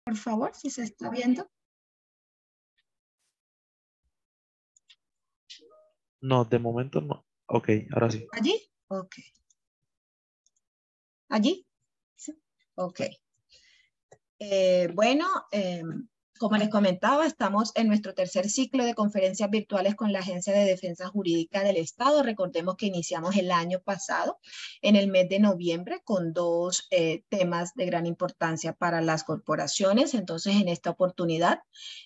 por favor, si se está viendo. No, de momento no. Ok, ahora sí. ¿Allí? Ok. ¿Allí? Sí. Ok. Bueno, como les comentaba, estamos en nuestro tercer ciclo de conferencias virtuales con la Agencia de Defensa Jurídica del Estado. Recordemos que iniciamos el año pasado, en el mes de noviembre, con dos temas de gran importancia para las corporaciones. Entonces, en esta oportunidad,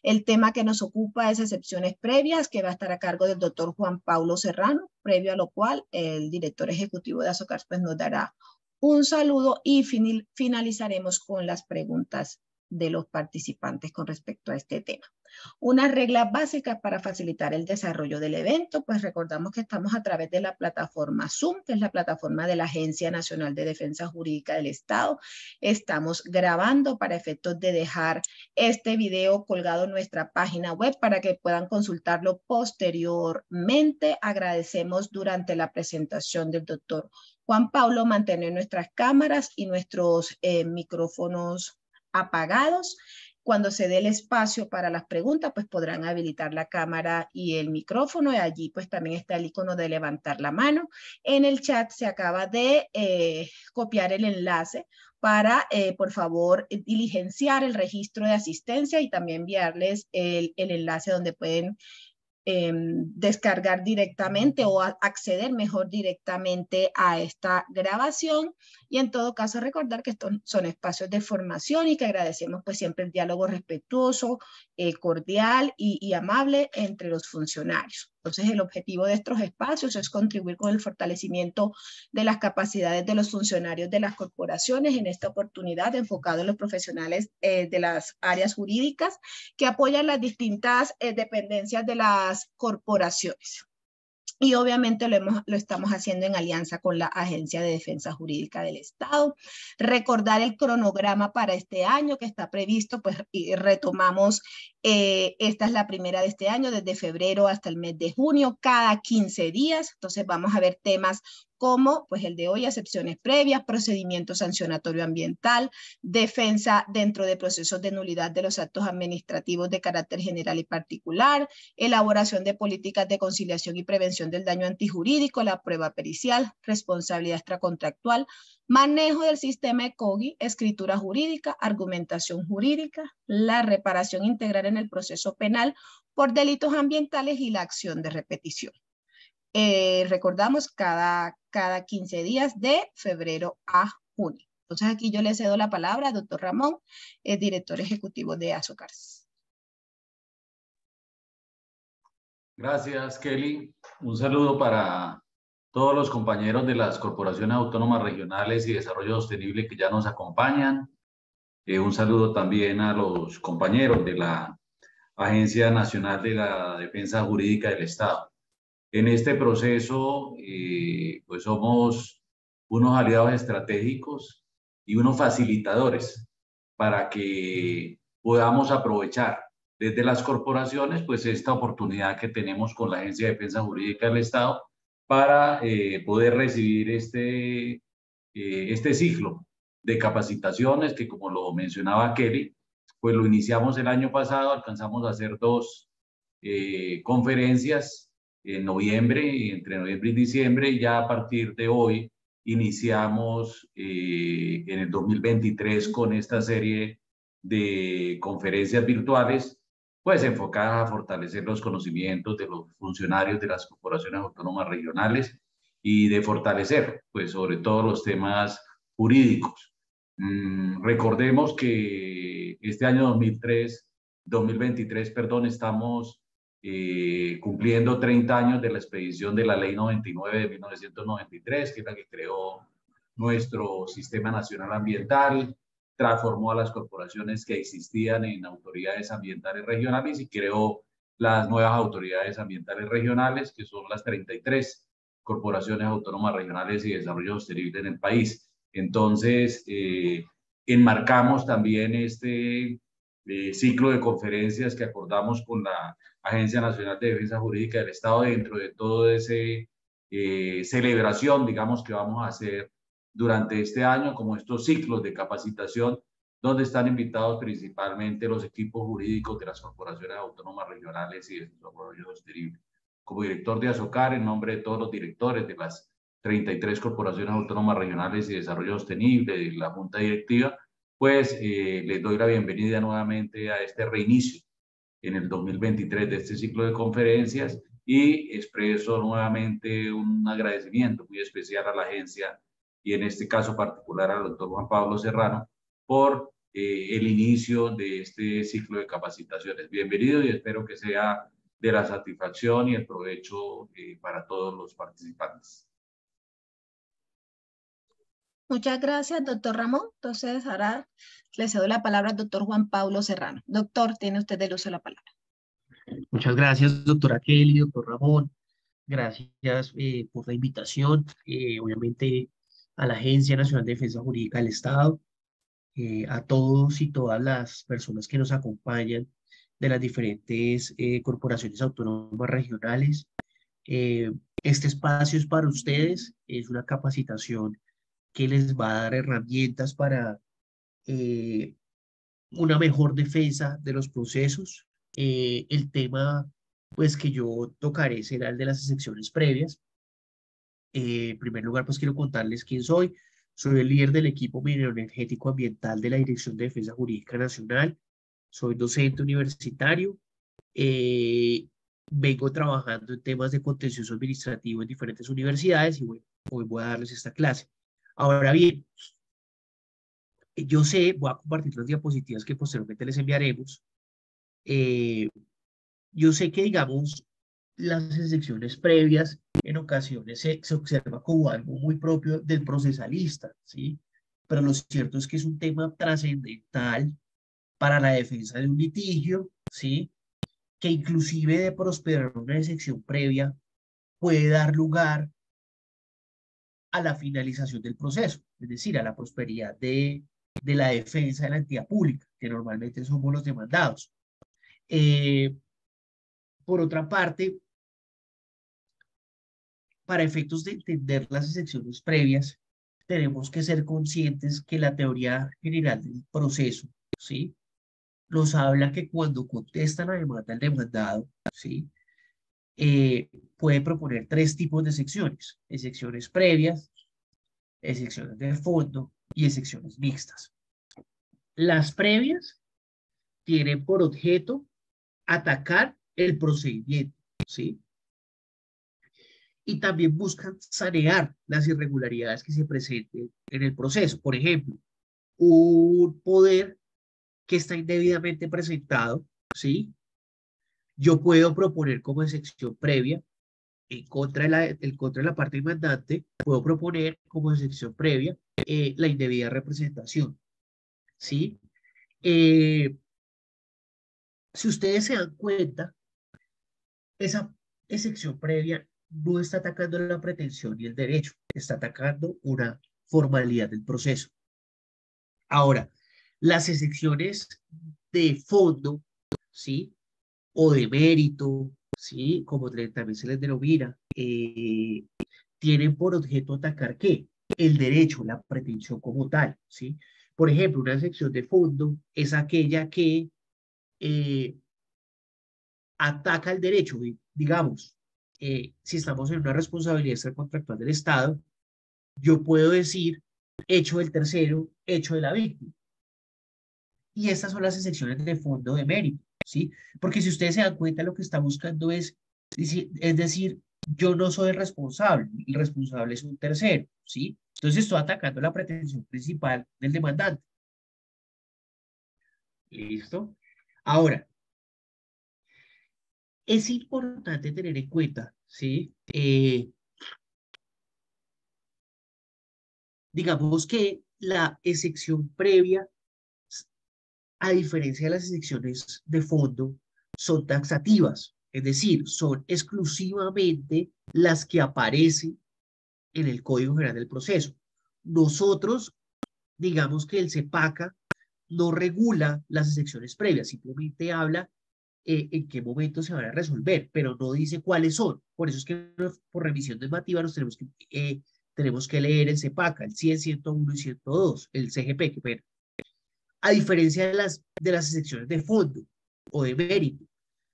el tema que nos ocupa es excepciones previas, que va a estar a cargo del doctor Juan Paulo Serrano, previo a lo cual el director ejecutivo de Azocars pues, nos dará un saludo y finalizaremos con las preguntas de los participantes con respecto a este tema. Unas reglas básicas para facilitar el desarrollo del evento, pues recordamos que estamos a través de la plataforma Zoom, que es la plataforma de la Agencia Nacional de Defensa Jurídica del Estado. Estamos grabando para efectos de dejar este video colgado en nuestra página web para que puedan consultarlo posteriormente. Agradecemos durante la presentación del doctor Juan Paulo mantener nuestras cámaras y nuestros micrófonos apagados. Cuando se dé el espacio para las preguntas, pues podrán habilitar la cámara y el micrófono. Y allí pues también está el icono de levantar la mano. En el chat se acaba de copiar el enlace para, por favor, diligenciar el registro de asistencia y también enviarles el enlace donde pueden descargar directamente o acceder mejor directamente a esta grabación. Y en todo caso recordar que estos son espacios de formación y que agradecemos pues siempre el diálogo respetuoso, cordial y amable entre los funcionarios. Entonces el objetivo de estos espacios es contribuir con el fortalecimiento de las capacidades de los funcionarios de las corporaciones, en esta oportunidad enfocado en los profesionales de las áreas jurídicas que apoyan las distintas dependencias de las corporaciones. Y obviamente lo estamos haciendo en alianza con la Agencia de Defensa Jurídica del Estado. Recordar el cronograma para este año que está previsto, pues y retomamos, esta es la primera de este año, desde febrero hasta el mes de junio, cada 15 días. Entonces vamos a ver temas como pues el de hoy, excepciones previas, procedimiento sancionatorio ambiental, defensa dentro de procesos de nulidad de los actos administrativos de carácter general y particular, elaboración de políticas de conciliación y prevención del daño antijurídico, la prueba pericial, responsabilidad extracontractual, manejo del sistema ECOGI, escritura jurídica, argumentación jurídica, la reparación integral en el proceso penal por delitos ambientales y la acción de repetición. Recordamos cada 15 días de febrero a junio. Entonces aquí yo le cedo la palabra al doctor Ramón, director ejecutivo de Azocars. Gracias, Kelly. Un saludo para todos los compañeros de las corporaciones autónomas regionales y desarrollo sostenible que ya nos acompañan. Un saludo también a los compañeros de la Agencia Nacional de la Defensa Jurídica del Estado. En este proceso, pues somos unos aliados estratégicos y unos facilitadores para que podamos aprovechar desde las corporaciones, pues esta oportunidad que tenemos con la Agencia de Defensa Jurídica del Estado para poder recibir este ciclo de capacitaciones que, como lo mencionaba Kelly, pues lo iniciamos el año pasado, alcanzamos a hacer dos conferencias en noviembre, entre noviembre y diciembre, y ya a partir de hoy iniciamos en el 2023 con esta serie de conferencias virtuales, pues enfocadas a fortalecer los conocimientos de los funcionarios de las corporaciones autónomas regionales y de fortalecer, pues, sobre todo los temas jurídicos. Recordemos que este año 2023, perdón, estamos cumpliendo 30 años de la expedición de la Ley 99 de 1993, que es la que creó nuestro Sistema Nacional Ambiental, transformó a las corporaciones que existían en autoridades ambientales regionales y creó las nuevas autoridades ambientales regionales, que son las 33 corporaciones autónomas regionales y de desarrollo sostenible en el país. Entonces, enmarcamos también este ciclo de conferencias que acordamos con la Agencia Nacional de Defensa Jurídica del Estado dentro de todo ese celebración, digamos, que vamos a hacer durante este año, como estos ciclos de capacitación donde están invitados principalmente los equipos jurídicos de las corporaciones autónomas regionales y de desarrollo sostenible. Como director de ASOCAR, en nombre de todos los directores de las 33 corporaciones autónomas regionales y de desarrollo sostenible de la Junta Directiva, pues les doy la bienvenida nuevamente a este reinicio en el 2023 de este ciclo de conferencias y expreso nuevamente un agradecimiento muy especial a la agencia y en este caso particular al doctor Juan Pablo Serrano por el inicio de este ciclo de capacitaciones. Bienvenido y espero que sea de la satisfacción y el provecho para todos los participantes. Muchas gracias, doctor Ramón. Entonces, ahora le cedo la palabra al doctor Juan Pablo Serrano. Doctor, tiene usted el uso de la palabra. Muchas gracias, doctora Kelly, doctor Ramón. Gracias por la invitación, obviamente a la Agencia Nacional de Defensa Jurídica del Estado, a todos y todas las personas que nos acompañan de las diferentes corporaciones autónomas regionales. Este espacio es para ustedes, es una capacitación que les va a dar herramientas para una mejor defensa de los procesos. El tema pues que yo tocaré será el de las excepciones previas. En primer lugar, pues quiero contarles quién soy. Soy el líder del equipo mineroenergético ambiental de la Dirección de Defensa Jurídica Nacional. Soy docente universitario. Vengo trabajando en temas de contencioso administrativo en diferentes universidades y bueno, hoy voy a darles esta clase. Ahora bien, yo sé, voy a compartir las diapositivas que posteriormente les enviaremos. Yo sé que, digamos, las excepciones previas en ocasiones se observa como algo muy propio del procesalista, ¿sí? Pero lo cierto es que es un tema trascendental para la defensa de un litigio, ¿sí? Que inclusive de prosperar una excepción previa puede dar lugar a la finalización del proceso, es decir, a la prosperidad de la defensa de la entidad pública, que normalmente somos los demandados. Por otra parte, para efectos de entender las excepciones previas, tenemos que ser conscientes que la teoría general del proceso, ¿sí? Nos habla que cuando contesta la demanda el demandado, ¿sí? Puede proponer tres tipos de excepciones: excepciones previas, excepciones de fondo y excepciones mixtas. Las previas tienen por objeto atacar el procedimiento, ¿sí? Y también buscan sanear las irregularidades que se presenten en el proceso. Por ejemplo, un poder que está indebidamente presentado, ¿sí? Yo puedo proponer como excepción previa en contra de la parte demandante, puedo proponer como excepción previa la indebida representación, ¿sí? Si ustedes se dan cuenta, esa excepción previa no está atacando la pretensión y el derecho, está atacando una formalidad del proceso. Ahora, las excepciones de fondo, ¿sí? O de mérito, ¿sí? Como también se les denomina, tienen por objeto atacar ¿qué? El derecho, la pretensión como tal, ¿sí? Por ejemplo, una excepción de fondo es aquella que ataca el derecho, digamos, si estamos en una responsabilidad extracontractual del Estado, yo puedo decir hecho del tercero, hecho de la víctima. Y estas son las excepciones de fondo de mérito, ¿sí? Porque si ustedes se dan cuenta, lo que está buscando es decir, yo no soy el responsable es un tercero, ¿sí? Entonces estoy atacando la pretensión principal del demandante. ¿Listo? Ahora, es importante tener en cuenta, ¿sí? Digamos que la excepción previa, a diferencia de las excepciones de fondo, son taxativas, es decir, son exclusivamente las que aparecen en el Código General del Proceso. Nosotros, digamos que el CEPACA no regula las excepciones previas, simplemente habla en qué momento se van a resolver, pero no dice cuáles son. Por eso es que por revisión normativa nos tenemos que leer el CEPACA, el 100, 101 y 102, el CGP, que bueno. a diferencia de las excepciones de fondo o de mérito.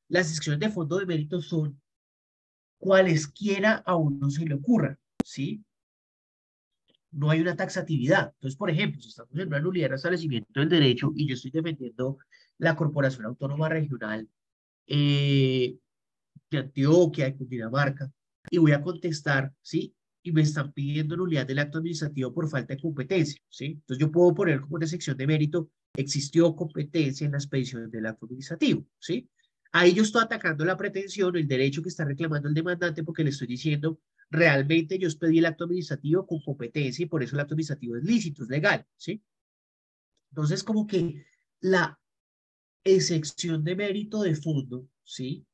Las excepciones de fondo o de mérito son cualesquiera a uno se le ocurra, ¿sí? No hay una taxatividad. Entonces, por ejemplo, si estamos en una nulidad de establecimiento del derecho y yo estoy defendiendo la Corporación Autónoma Regional de Antioquia, de Cundinamarca, y voy a contestar, ¿sí? Y me están pidiendo nulidad del acto administrativo por falta de competencia, ¿sí? Entonces yo puedo poner como una sección de mérito, existió competencia en la expedición del acto administrativo, ¿sí? Ahí yo estoy atacando la pretensión, el derecho que está reclamando el demandante, porque le estoy diciendo, realmente yo expedí el acto administrativo con competencia y por eso el acto administrativo es lícito, es legal, ¿sí? Entonces, como que la excepción de mérito de fondo, ¿sí?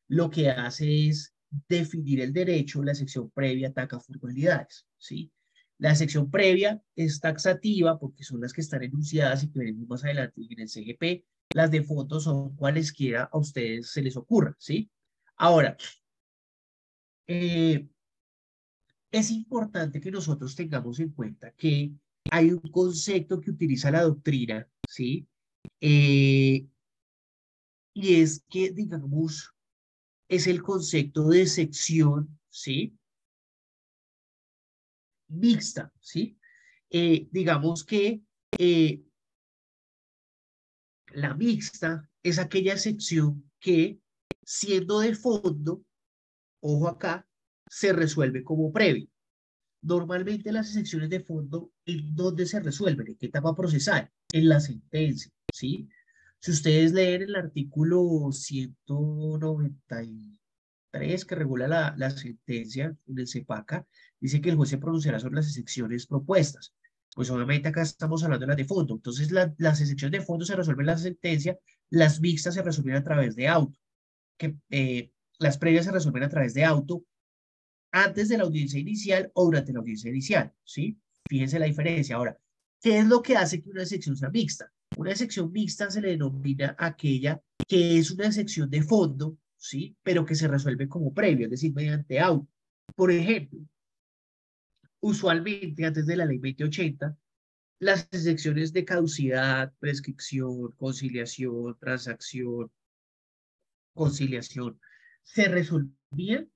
Lo que hace es definir el derecho, la sección previa ataca formalidades, ¿sí? La sección previa es taxativa porque son las que están enunciadas y que veremos más adelante en el CGP. Las de fondo son cualesquiera a ustedes se les ocurra, ¿sí? Ahora, es importante que nosotros tengamos en cuenta que hay un concepto que utiliza la doctrina, ¿sí? Y es que, digamos, es el concepto de sección, ¿sí? Mixta, ¿sí? Digamos que la mixta es aquella sección que, siendo de fondo, ojo acá, se resuelve como previa. Normalmente las secciones de fondo, ¿en dónde se resuelven? ¿En qué etapa procesal? En la sentencia, ¿sí? Si ustedes leen el artículo 193 que regula la sentencia en el CEPACA, dice que el juez se pronunciará sobre las excepciones propuestas. Pues obviamente acá estamos hablando de las de fondo. Entonces las excepciones de fondo se resuelven en la sentencia, las mixtas se resuelven a través de auto, las previas se resuelven a través de auto antes de la audiencia inicial o durante la audiencia inicial, ¿sí? Fíjense la diferencia. Ahora, ¿qué es lo que hace que una sección sea mixta? Una sección mixta se le denomina aquella que es una sección de fondo, ¿sí? Pero que se resuelve como previo, es decir, mediante auto. Por ejemplo, usualmente antes de la ley 2080, las secciones de caducidad, prescripción, conciliación, transacción, conciliación, se resolvían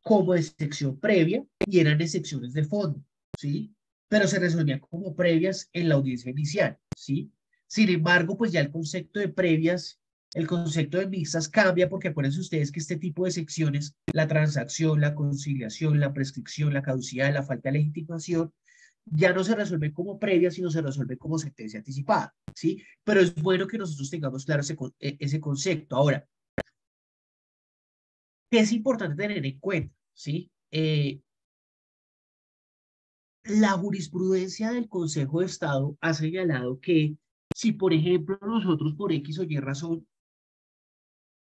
como excepción previa y eran excepciones de fondo, ¿sí? Pero se resolvían como previas en la audiencia inicial, ¿sí? Sin embargo, pues ya el concepto de previas, el concepto de mixtas cambia porque acuérdense ustedes que este tipo de secciones, la transacción, la conciliación, la prescripción, la caducidad, la falta de legitimación, ya no se resuelve como previa, sino se resuelve como sentencia anticipada, ¿sí? Pero es bueno que nosotros tengamos claro ese concepto. Ahora, ¿qué es importante tener en cuenta? ¿Sí? La jurisprudencia del Consejo de Estado ha señalado que si, por ejemplo, nosotros por X o Y razón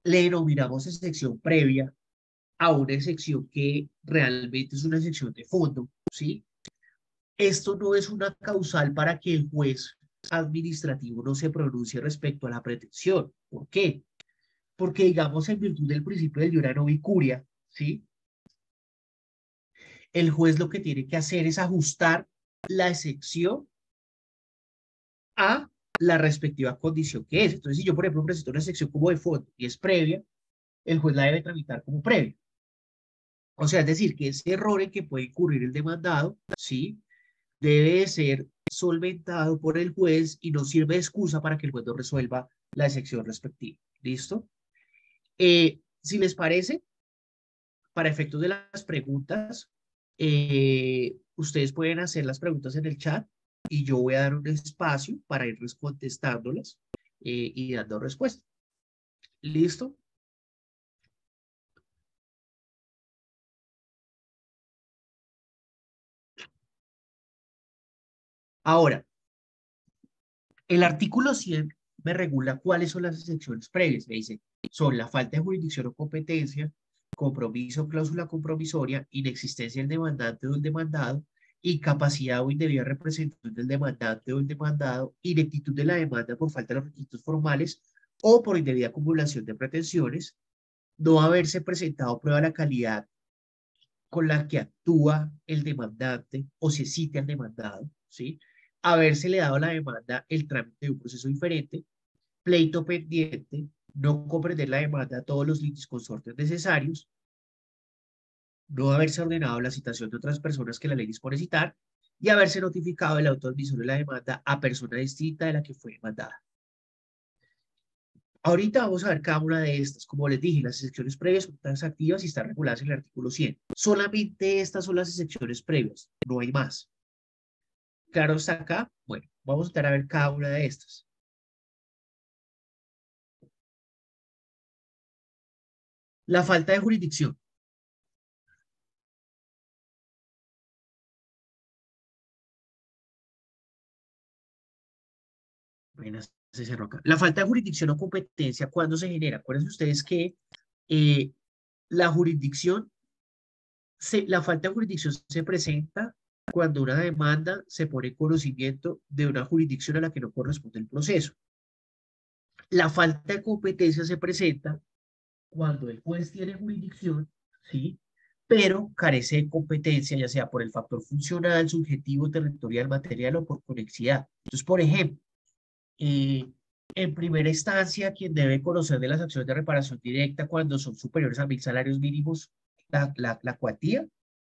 le denominamos excepción previa a una excepción que realmente es una excepción de fondo, ¿sí? Esto no es una causal para que el juez administrativo no se pronuncie respecto a la pretensión. ¿Por qué? Porque, digamos, en virtud del principio del iura no vicuria, ¿sí? El juez lo que tiene que hacer es ajustar la excepción a la respectiva condición que es. Entonces, si yo, por ejemplo, presento una excepción como de fondo y es previa, el juez la debe tramitar como previa. O sea, es decir, que ese error en que puede incurrir el demandado, ¿sí? Debe de ser solventado por el juez y no sirve de excusa para que el juez no resuelva la excepción respectiva. ¿Listo? Si les parece, para efectos de las preguntas, ustedes pueden hacer las preguntas en el chat y yo voy a dar un espacio para ir contestándolas y dando respuesta. ¿Listo? Ahora, el artículo 100 me regula cuáles son las excepciones previas. Me dice, son la falta de jurisdicción o competencia, compromiso o cláusula compromisoria, inexistencia del demandante o del demandado, incapacidad o indebida representación del demandante o del demandado, ineptitud de la demanda por falta de los requisitos formales o por indebida acumulación de pretensiones, no haberse presentado prueba de la calidad con la que actúa el demandante o se cita al demandado, ¿sí? habérsele dado a la demanda el trámite de un proceso diferente, pleito pendiente, no comprender la demanda a todos los litisconsortes necesarios, no haberse ordenado la citación de otras personas que la ley dispone citar y haberse notificado el auto admisor de la demanda a persona distinta de la que fue demandada. Ahorita vamos a ver cada una de estas. Como les dije, las excepciones previas son taxativas y están reguladas en el artículo 100. Solamente estas son las excepciones previas, no hay más. ¿Claro está acá? Bueno, vamos a entrar a ver cada una de estas. La falta de jurisdicción. Apenas se cerró acá. La falta de jurisdicción o competencia, ¿cuándo se genera? Acuérdense ustedes que la jurisdicción, la falta de jurisdicción se presenta cuando una demanda se pone en conocimiento de una jurisdicción a la que no corresponde el proceso. La falta de competencia se presenta cuando el juez tiene jurisdicción, ¿sí? Pero carece de competencia, ya sea por el factor funcional, subjetivo, territorial, material o por conexidad. Entonces, por ejemplo, en primera instancia, quien debe conocer de las acciones de reparación directa cuando son superiores a 1000 salarios mínimos, la cuantía,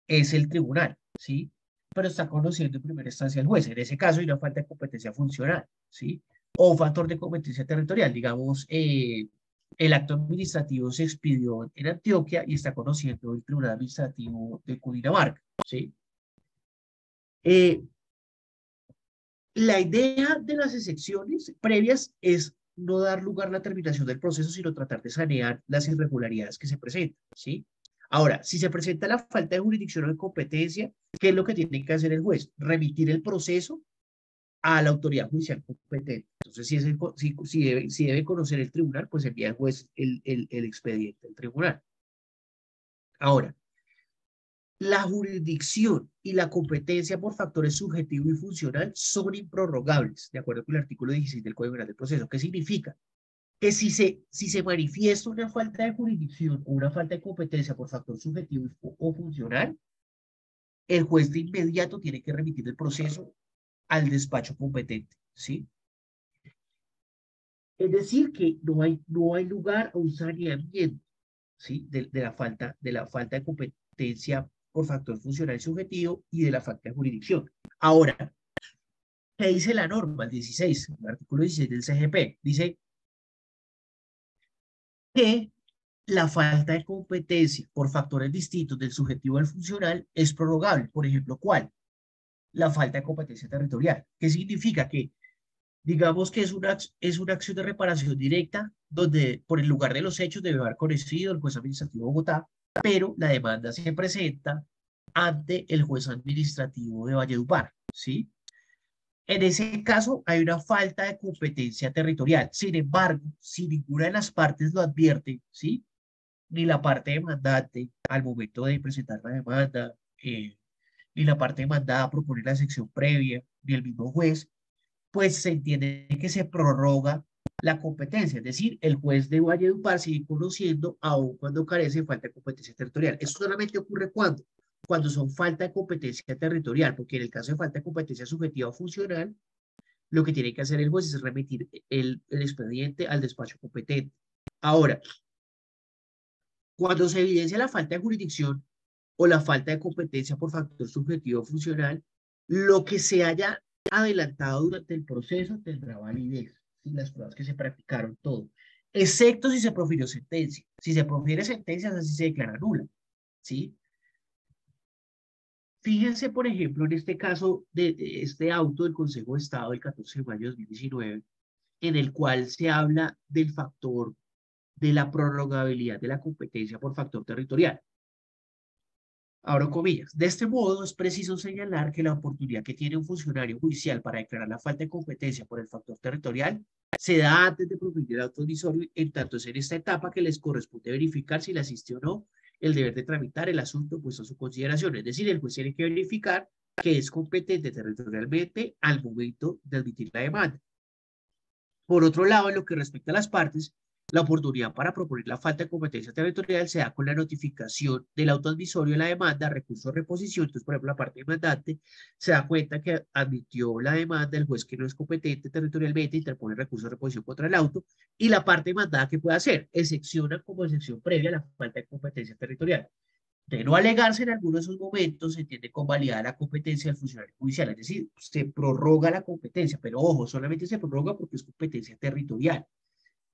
es el tribunal, ¿sí? Pero está conociendo en primera instancia el juez. En ese caso hay una falta de competencia funcional, ¿sí? O un factor de competencia territorial, digamos, el acto administrativo se expidió en Antioquia y está conociendo el Tribunal Administrativo de Cundinamarca, ¿sí? La idea de las excepciones previas es no dar lugar a la terminación del proceso, sino tratar de sanear las irregularidades que se presentan, ¿sí? Ahora, si se presenta la falta de jurisdicción o de competencia, ¿qué es lo que tiene que hacer el juez? Remitir el proceso a la autoridad judicial competente. Entonces, si debe conocer el tribunal, pues envía al juez el expediente al tribunal. Ahora, la jurisdicción y la competencia por factores subjetivo y funcional son improrrogables, de acuerdo con el artículo 16 del Código Penal del Proceso. ¿Qué significa? Que si se manifiesta una falta de jurisdicción o una falta de competencia por factor subjetivo o funcional, el juez de inmediato tiene que remitir el proceso al despacho competente, ¿sí? Es decir, que no hay lugar a un saneamiento, ¿sí? De la falta de competencia por factor funcional y subjetivo y de la falta de jurisdicción. Ahora, ¿qué dice la norma? El 16, el artículo 16 del CGP, dice que la falta de competencia por factores distintos del subjetivo al funcional es prorrogable. Por ejemplo, ¿cuál? La falta de competencia territorial. ¿Qué significa? Que digamos que es una acción de reparación directa donde por el lugar de los hechos debe haber conocido el juez administrativo de Bogotá, pero la demanda se presenta ante el juez administrativo de Valledupar, ¿sí? En ese caso hay una falta de competencia territorial. Sin embargo, si ninguna de las partes lo advierte, ¿sí? Ni la parte demandante al momento de presentar la demanda, ni la parte demandada a proponer la sección previa, ni el mismo juez, pues se entiende que se prorroga la competencia, es decir, el juez de Valledupar sigue conociendo aun cuando carece de falta de competencia territorial. Eso solamente ocurre cuando son falta de competencia territorial, porque en el caso de falta de competencia subjetiva o funcional, lo que tiene que hacer el juez es remitir el expediente al despacho competente. Ahora, cuando se evidencia la falta de jurisdicción o la falta de competencia por factor subjetivo o funcional, lo que se haya adelantado durante el proceso tendrá validez, ¿sí? Las pruebas que se practicaron, todo, excepto si se profirió sentencia. Si se profiere sentencia, así se declara nula, ¿sí? Fíjense, por ejemplo, en este caso de este auto del Consejo de Estado del 14 de mayo de 2019, en el cual se habla del factor de la prorrogabilidad de la competencia por factor territorial. Abro comillas. De este modo, es preciso señalar que la oportunidad que tiene un funcionario judicial para declarar la falta de competencia por el factor territorial se da antes de proferir el auto admisorio, en tanto es en esta etapa que les corresponde verificar si le asiste o no el deber de tramitar el asunto puesto a su consideración. Es decir, el juez tiene que verificar que es competente territorialmente al momento de admitir la demanda. Por otro lado, en lo que respecta a las partes, La oportunidad para proponer la falta de competencia territorial se da con la notificación del autoadvisorio de la demanda, recurso de reposición. Entonces, por ejemplo, la parte demandante se da cuenta que admitió la demanda, el juez que no es competente territorialmente interpone recurso de reposición contra el auto, y la parte demandada, ¿qué puede hacer? Excepciona como excepción previa la falta de competencia territorial. De no alegarse en alguno de esos momentos, se entiende convalidada la competencia del funcionario judicial, es decir, se prorroga la competencia, pero ojo, solamente se prorroga porque es competencia territorial.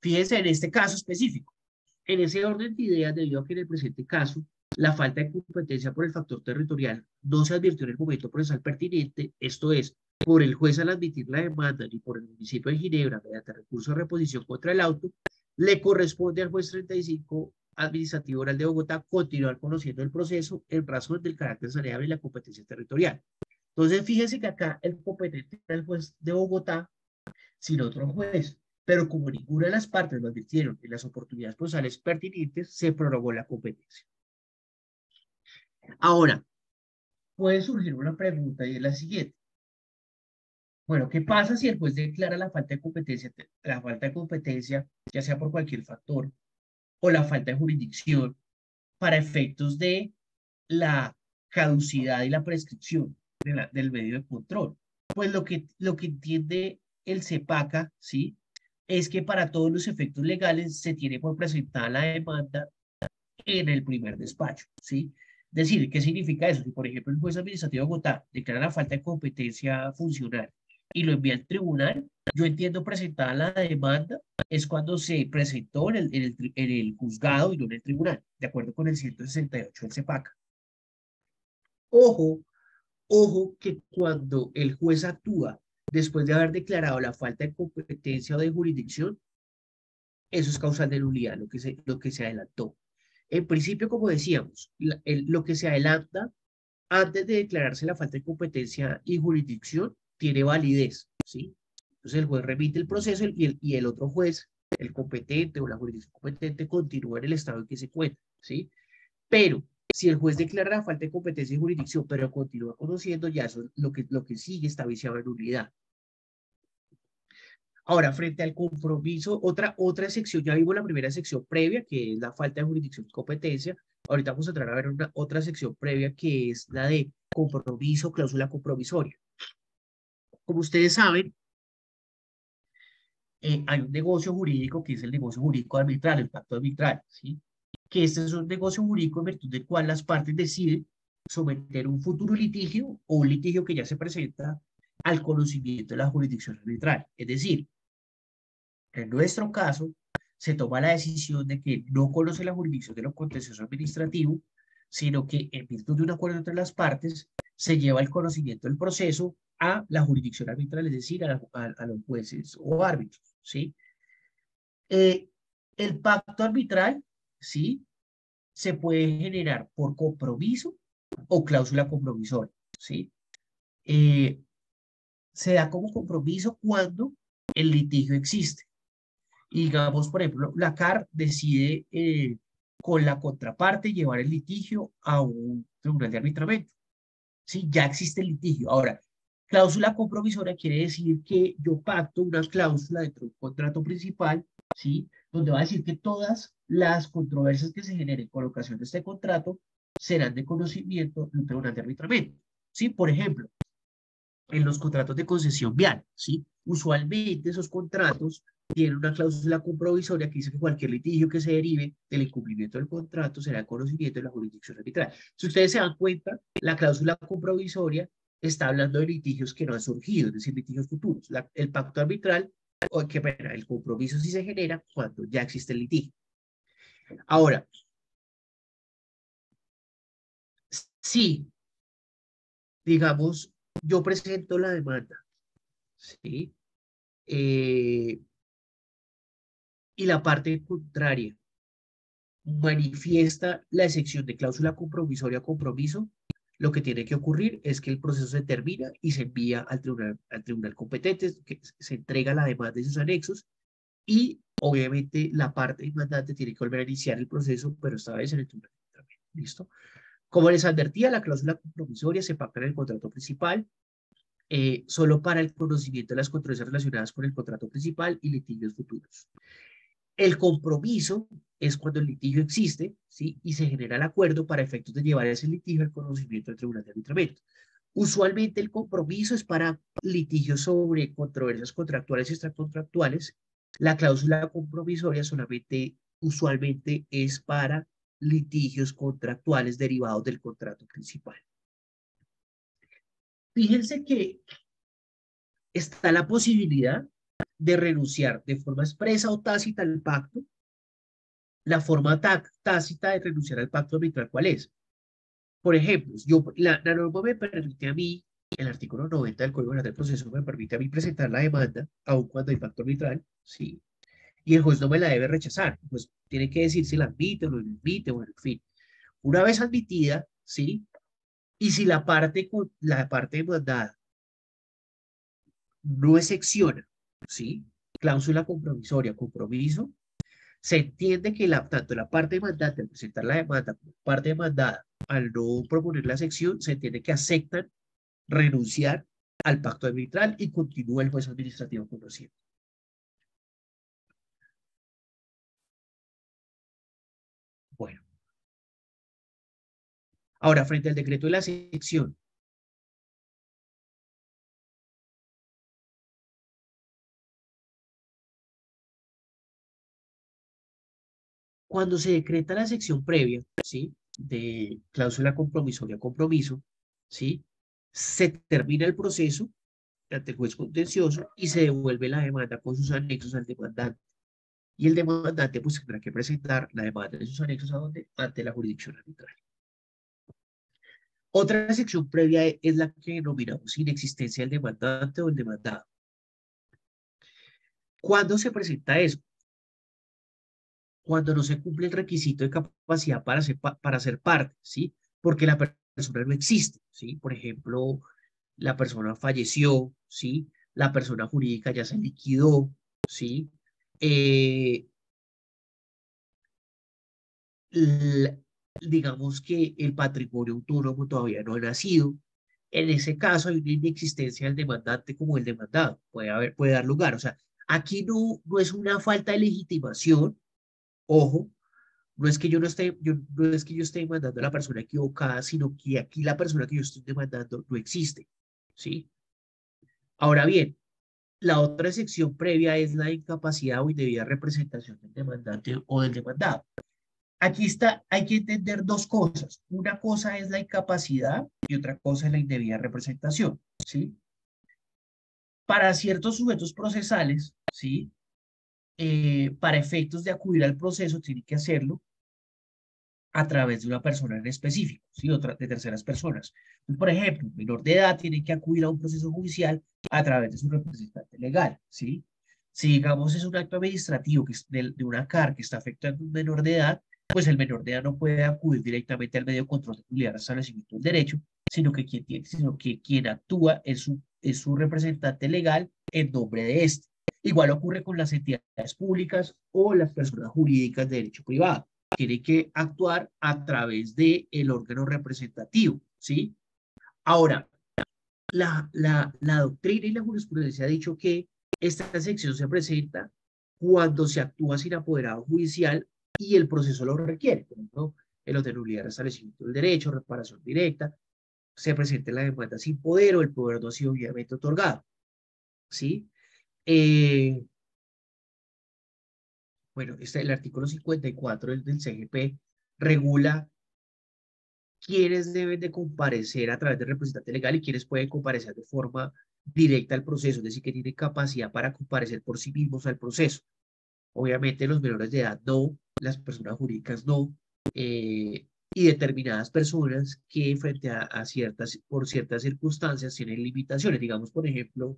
Fíjense en este caso específico. En ese orden de ideas, debido a que en el presente caso, la falta de competencia por el factor territorial no se advirtió en el momento procesal pertinente, esto es, por el juez al admitir la demanda ni por el municipio de Ginebra mediante recurso de reposición contra el auto, le corresponde al juez 35 administrativo oral de Bogotá continuar conociendo el proceso en razón del carácter saneable y la competencia territorial. Entonces, fíjense que acá el competente es el juez de Bogotá, sin otro juez, pero como ninguna de las partes lo advirtieron en las oportunidades procesales pertinentes, se prorrogó la competencia. Ahora, puede surgir una pregunta y es la siguiente. Bueno, ¿qué pasa si el juez declara la falta de competencia, ya sea por cualquier factor, o la falta de jurisdicción, para efectos de la caducidad y la prescripción del medio de control? Pues lo que entiende el CEPACA, ¿sí?, es que para todos los efectos legales se tiene por presentada la demanda en el primer despacho, ¿sí? Es decir, ¿qué significa eso? Si, por ejemplo, el juez administrativo de Bogotá declara la falta de competencia funcional y lo envía al tribunal, yo entiendo presentada la demanda es cuando se presentó en el juzgado y no en el tribunal, de acuerdo con el 168 del CEPACA. Ojo, ojo que cuando el juez actúa después de haber declarado la falta de competencia o de jurisdicción, eso es causal de nulidad, lo que se adelantó. En principio, como decíamos, lo que se adelanta antes de declararse la falta de competencia y jurisdicción tiene validez, ¿sí? Entonces el juez remite el proceso y el otro juez, el competente o la jurisdicción competente, continúa en el estado en que se encuentra, ¿sí? Pero si el juez declara la falta de competencia y jurisdicción, pero continúa conociendo, ya eso lo que sigue está viciado en nulidad. Ahora, frente al compromiso, otra sección, ya vimos la primera sección previa, que es la falta de jurisdicción y competencia. Ahorita vamos a entrar a ver otra sección previa, que es la de compromiso, cláusula compromisoria. Como ustedes saben, hay un negocio jurídico que es el negocio jurídico arbitral, el pacto arbitral, ¿sí? Que este es un negocio jurídico en virtud del cual las partes deciden someter un futuro litigio o un litigio que ya se presenta al conocimiento de la jurisdicción arbitral. Es decir, en nuestro caso, se toma la decisión de que no conoce la jurisdicción de lo contencioso administrativo, sino que en virtud de un acuerdo entre las partes, se lleva el conocimiento del proceso a la jurisdicción arbitral, es decir, a los jueces o árbitros, ¿sí? El pacto arbitral, ¿sí?, se puede generar por compromiso o cláusula compromisoria, ¿sí? Se da como compromiso cuando el litigio existe. Y digamos, por ejemplo, la CAR decide con la contraparte llevar el litigio a un tribunal de arbitramiento. Sí, ya existe el litigio. Ahora, cláusula compromisoria quiere decir que yo pacto una cláusula dentro de un contrato principal, ¿sí?, donde va a decir que todas las controversias que se generen con ocasión de este contrato serán de conocimiento de un tribunal de arbitramiento. ¿Sí? Por ejemplo, en los contratos de concesión vial, ¿sí?, usualmente esos contratos tienen una cláusula compromisoria que dice que cualquier litigio que se derive del incumplimiento del contrato será de conocimiento de la jurisdicción arbitral. Si ustedes se dan cuenta, la cláusula compromisoria está hablando de litigios que no han surgido, es decir, litigios futuros. El pacto arbitral, el compromiso sí se genera cuando ya existe el litigio. Ahora, si, digamos, yo presento la demanda, ¿sí?, y la parte contraria manifiesta la excepción de cláusula compromisoria a compromiso, lo que tiene que ocurrir es que el proceso se termina y se envía al tribunal competente, que se entrega la demanda y sus anexos, y obviamente la parte demandante tiene que volver a iniciar el proceso, pero esta vez en el tribunal. ¿Listo? Como les advertía, la cláusula compromisoria se pacta en el contrato principal, solo para el conocimiento de las controversias relacionadas con el contrato principal y litigios futuros. El compromiso es cuando el litigio existe, ¿sí? Y se genera el acuerdo para efectos de llevar ese litigio al conocimiento del tribunal de arbitramiento. Usualmente el compromiso es para litigios sobre controversias contractuales y extracontractuales. La cláusula compromisoria solamente, usualmente es para litigios contractuales derivados del contrato principal. Fíjense que está la posibilidad de renunciar de forma expresa o tácita al pacto. La forma tácita de renunciar al pacto arbitral, ¿cuál es? Por ejemplo, la norma me permite a mí, el artículo 90 del Código Penal del Proceso me permite a mí presentar la demanda, aun cuando hay pacto arbitral, ¿sí? Y el juez no me la debe rechazar, pues tiene que decir si la admite o no la admite, bueno, en fin. Una vez admitida, ¿sí? Y si la parte demandada no excepciona, ¿sí? Cláusula compromisoria, compromiso, se entiende que tanto la parte demandante al presentar la demanda como la parte demandada al no proponer la sección, se entiende que aceptan renunciar al pacto arbitral y continúa el juez administrativo conociendo. Bueno, ahora frente al decreto de la sección, cuando se decreta la sección previa, ¿sí? De cláusula compromisoria compromiso, ¿sí? Se termina el proceso ante el juez contencioso y se devuelve la demanda con sus anexos al demandante. Y el demandante pues tendrá que presentar la demanda de sus anexos ¿a dónde? Ante la jurisdicción arbitral. Otra sección previa es la que denominamos inexistencia del demandante o el demandado. ¿Cuándo se presenta eso? Cuando no se cumple el requisito de capacidad para ser parte, ¿sí? Porque la persona no existe, ¿sí? Por ejemplo, la persona falleció, ¿sí? La persona jurídica ya se liquidó, ¿sí? Digamos que el patrimonio autónomo todavía no ha nacido. En ese caso hay una inexistencia del demandante como el demandado. Puede dar lugar. O sea, aquí no es una falta de legitimación. Ojo, no es que yo esté demandando a la persona equivocada, sino que aquí la persona que yo estoy demandando no existe. ¿Sí? Ahora bien, la otra excepción previa es la incapacidad o indebida representación del demandante o del demandado. Aquí hay que entender dos cosas. Una cosa es la incapacidad y otra cosa es la indebida representación, ¿sí? Para ciertos sujetos procesales, ¿sí? Para efectos de acudir al proceso, tiene que hacerlo a través de una persona en específico, ¿sí? De terceras personas. Entonces, por ejemplo, un menor de edad tiene que acudir a un proceso judicial a través de su representante legal, ¿sí? Si, digamos, es un acto administrativo que es de una CAR que está afectando a un menor de edad, pues el menor de edad no puede acudir directamente al medio de control de nulidad de establecimiento del derecho, sino que quien actúa es su representante legal en nombre de este. Igual ocurre con las entidades públicas o las personas jurídicas de derecho privado. Tiene que actuar a través del órgano representativo, ¿sí? Ahora, la doctrina y la jurisprudencia ha dicho que esta sección se presenta cuando se actúa sin apoderado judicial y el proceso lo requiere. Por ejemplo, en los de nulidad de restablecimiento del derecho, reparación directa, se presenta la demanda sin poder o el poder no ha sido obviamente otorgado, ¿sí? Bueno, el artículo 54 del CGP regula quiénes deben de comparecer a través del representante legal y quiénes pueden comparecer de forma directa al proceso, es decir, que tienen capacidad para comparecer por sí mismos al proceso. Obviamente los menores de edad no, las personas jurídicas no, y determinadas personas que frente por ciertas circunstancias tienen limitaciones, digamos, por ejemplo,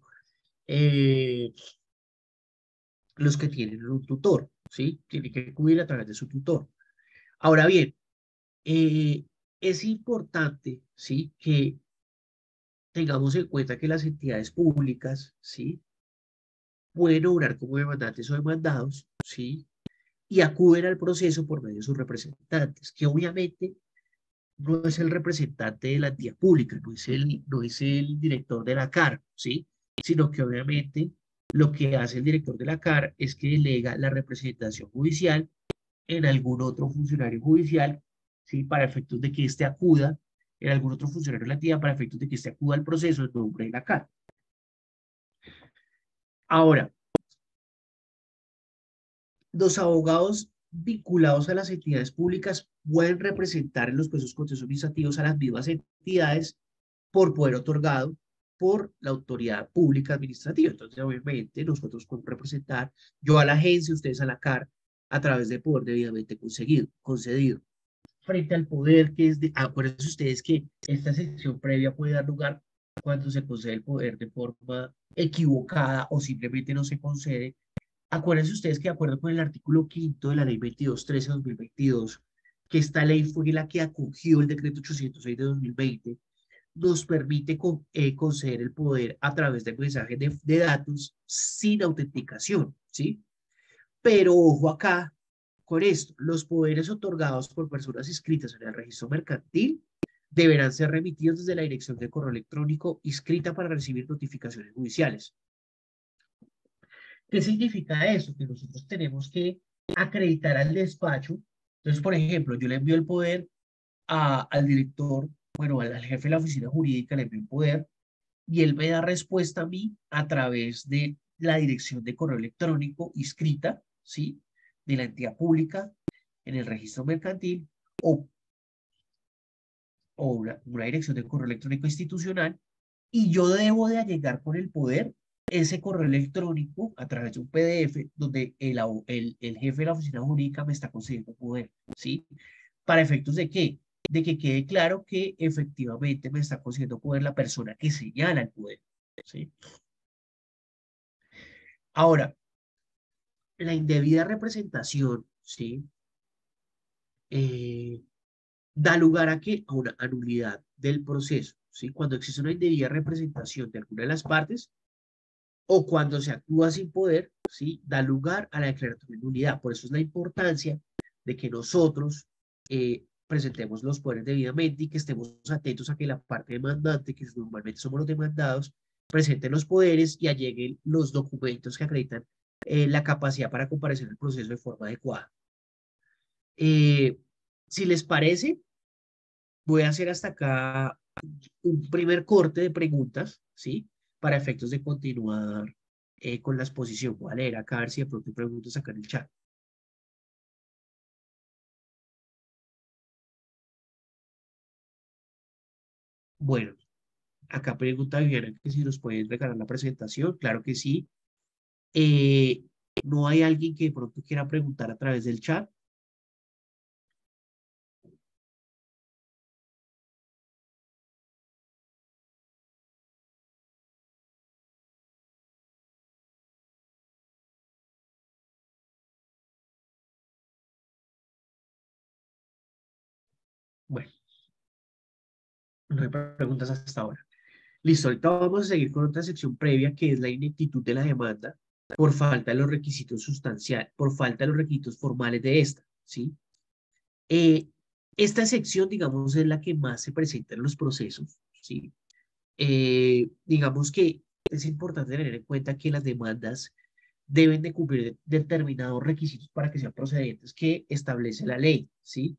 los que tienen un tutor, ¿sí? Tienen que acudir a través de su tutor. Ahora bien, es importante, ¿sí? Que tengamos en cuenta que las entidades públicas, ¿sí? Pueden obrar como demandantes o demandados, ¿sí? Y acuden al proceso por medio de sus representantes, que obviamente no es el representante de la entidad pública, no es el director de la CAR, ¿sí? Sino que obviamente lo que hace el director de la CAR es que delega la representación judicial en algún otro funcionario judicial, ¿sí? Para efectos de que éste acuda, en algún otro funcionario de la entidad, para efectos de que éste acuda al proceso en nombre de la CAR. Ahora, los abogados vinculados a las entidades públicas pueden representar en los procesos contenciosos administrativos a las mismas entidades por poder otorgado por la autoridad pública administrativa. Entonces, obviamente, nosotros podemos representar, yo a la agencia, ustedes a la CAR, a través del poder debidamente concedido. Frente al poder que es de, acuérdense ustedes que esta sección previa puede dar lugar cuando se concede el poder de forma equivocada o simplemente no se concede. Acuérdense ustedes que de acuerdo con el artículo 5 de la ley 2213-2022, que esta ley fue la que acogió el decreto 806 de 2020, nos permite conceder el poder a través de mensajes de datos sin autenticación, ¿sí? Pero ojo acá con esto, los poderes otorgados por personas inscritas en el registro mercantil deberán ser remitidos desde la dirección de correo electrónico inscrita para recibir notificaciones judiciales. ¿Qué significa eso? Que nosotros tenemos que acreditar al despacho. Entonces, por ejemplo, yo le envío el poder al director, bueno, al jefe de la oficina jurídica, le envío el poder y él me da respuesta a mí a través de la dirección de correo electrónico inscrita, ¿sí? De la entidad pública en el registro mercantil o una dirección de correo electrónico institucional, y yo debo de allegar con el poder ese correo electrónico a través de un PDF donde el jefe de la oficina jurídica me está concediendo poder, ¿sí? ¿Para efectos de qué? De que quede claro que efectivamente me está concediendo poder la persona que señala el poder, ¿sí? Ahora, la indebida representación, ¿sí? Da lugar a qué? A una anulidad del proceso, ¿sí? Cuando existe una indebida representación de alguna de las partes o cuando se actúa sin poder, ¿sí? Da lugar a la declaratoria de nulidad. Por eso es la importancia de que nosotros presentemos los poderes debidamente y que estemos atentos a que la parte demandante, que normalmente somos los demandados, presenten los poderes y alleguen los documentos que acreditan la capacidad para comparecer en el proceso de forma adecuada. Si les parece, voy a hacer hasta acá un primer corte de preguntas, ¿sí? Para efectos de continuar con la exposición. Voy a leer acá a ver si de pronto hay preguntas acá en el chat. Bueno, acá pregunta Viviana que si nos pueden regalar la presentación. Claro que sí. ¿No hay alguien que de pronto quiera preguntar a través del chat? Bueno, no hay preguntas hasta ahora. Listo, ahorita vamos a seguir con otra sección previa que es la ineptitud de la demanda por falta de los requisitos sustanciales, por falta de los requisitos formales de esta, ¿sí? Esta sección, digamos, es la que más se presenta en los procesos, ¿sí? Digamos que es importante tener en cuenta que las demandas deben de cumplir determinados requisitos para que sean procedentes que establece la ley, ¿sí?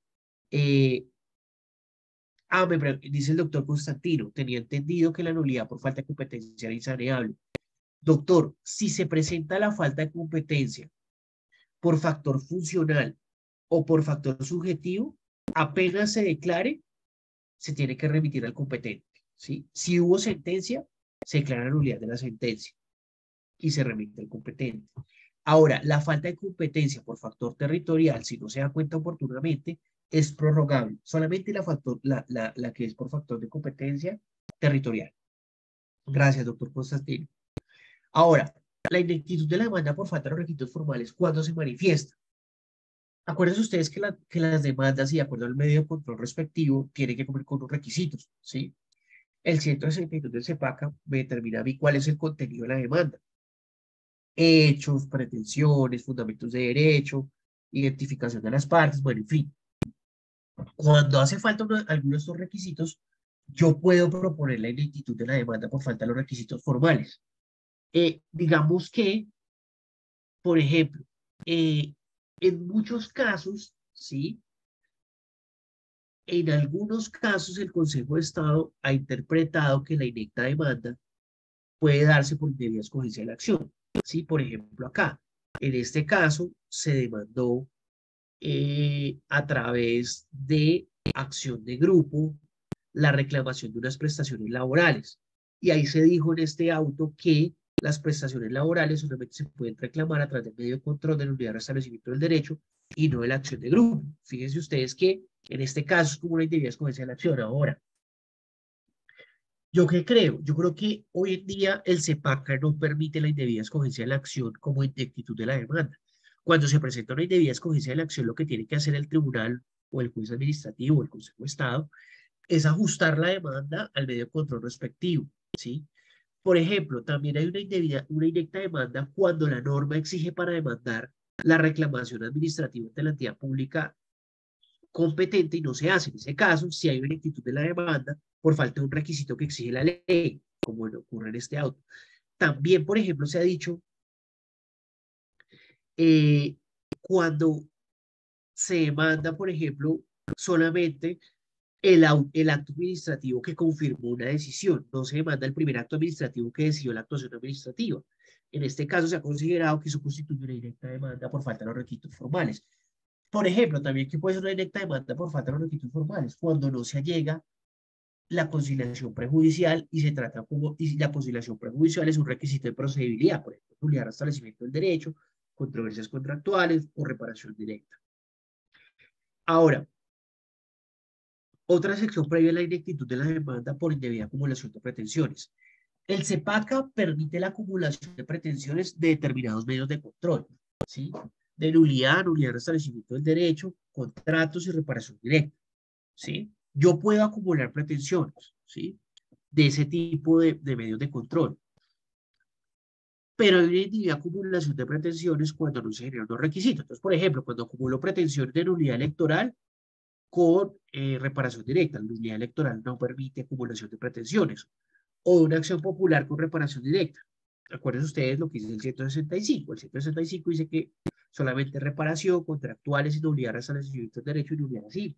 Dice el doctor Constantino, tenía entendido que la nulidad por falta de competencia era insaneable. Doctor, si se presenta la falta de competencia por factor funcional o por factor subjetivo, apenas se declare, se tiene que remitir al competente, ¿sí? Si hubo sentencia, se declara nulidad de la sentencia y se remite al competente. Ahora, la falta de competencia por factor territorial, si no se da cuenta oportunamente, es prorrogable. Solamente la que es por factor de competencia territorial. Gracias, doctor Constantino. Ahora, la ineptitud de la demanda por falta de los requisitos formales, ¿cuándo se manifiesta? Acuérdense ustedes que las demandas y de acuerdo al medio de control respectivo tienen que cumplir con unos requisitos, ¿sí? El 162 del CEPACA me determina a mí cuál es el contenido de la demanda. Hechos, pretensiones, fundamentos de derecho, identificación de las partes, bueno, en fin. Cuando hace falta alguno de estos requisitos, yo puedo proponer la ineptitud de la demanda por falta de los requisitos formales. Digamos que, por ejemplo, en muchos casos, ¿sí? En algunos casos el Consejo de Estado ha interpretado que la indirecta demanda puede darse por indebida escogencia de la acción. ¿Sí? Por ejemplo, acá, en este caso, se demandó a través de acción de grupo la reclamación de unas prestaciones laborales. Y ahí se dijo en este auto que las prestaciones laborales solamente se pueden reclamar a través del medio de control de la unidad de restablecimiento del derecho y no de la acción de grupo. Fíjense ustedes que en este caso es como una indebida escogencia de la acción. Ahora, ¿yo qué creo? Yo creo que hoy en día el CEPACA no permite la indebida escogencia de la acción como ineptitud de la demanda. Cuando se presenta una indebida escogencia de la acción, lo que tiene que hacer el tribunal o el juez administrativo o el Consejo de Estado es ajustar la demanda al medio de control respectivo, ¿sí? Por ejemplo, también hay una indirecta demanda cuando la norma exige para demandar la reclamación administrativa ante la entidad pública competente y no se hace. En ese caso, si hay una ineptitud de la demanda por falta de un requisito que exige la ley, como ocurre en este auto. También, por ejemplo, se ha dicho cuando se demanda, por ejemplo, solamente el acto administrativo que confirmó una decisión, no se demanda el primer acto administrativo que decidió la actuación administrativa. En este caso se ha considerado que eso constituye una directa demanda por falta de los requisitos formales. Por ejemplo, también que puede ser una directa demanda por falta de los requisitos formales, cuando no se allega la conciliación prejudicial y se trata como, y la conciliación prejudicial es un requisito de procedibilidad, por ejemplo, nulidad de restablecimiento del derecho, controversias contractuales o reparación directa. Ahora, otra sección previa a la ineptitud de la demanda por indebida acumulación de pretensiones. El CEPACA permite la acumulación de pretensiones de determinados medios de control, ¿sí? De nulidad, nulidad de restablecimiento del derecho, contratos y reparación directa, ¿sí? Yo puedo acumular pretensiones, ¿sí? De ese tipo de medios de control. Pero hay una indebida acumulación de pretensiones cuando no se generan los requisitos. Entonces, por ejemplo, cuando acumulo pretensiones de nulidad electoral con reparación directa, la nulidad electoral no permite acumulación de pretensiones, o de una acción popular con reparación directa. Acuérdense ustedes lo que dice el 165. El 165 dice que solamente reparación, contractuales y nulidad de restablecimiento del derecho y nulidad así.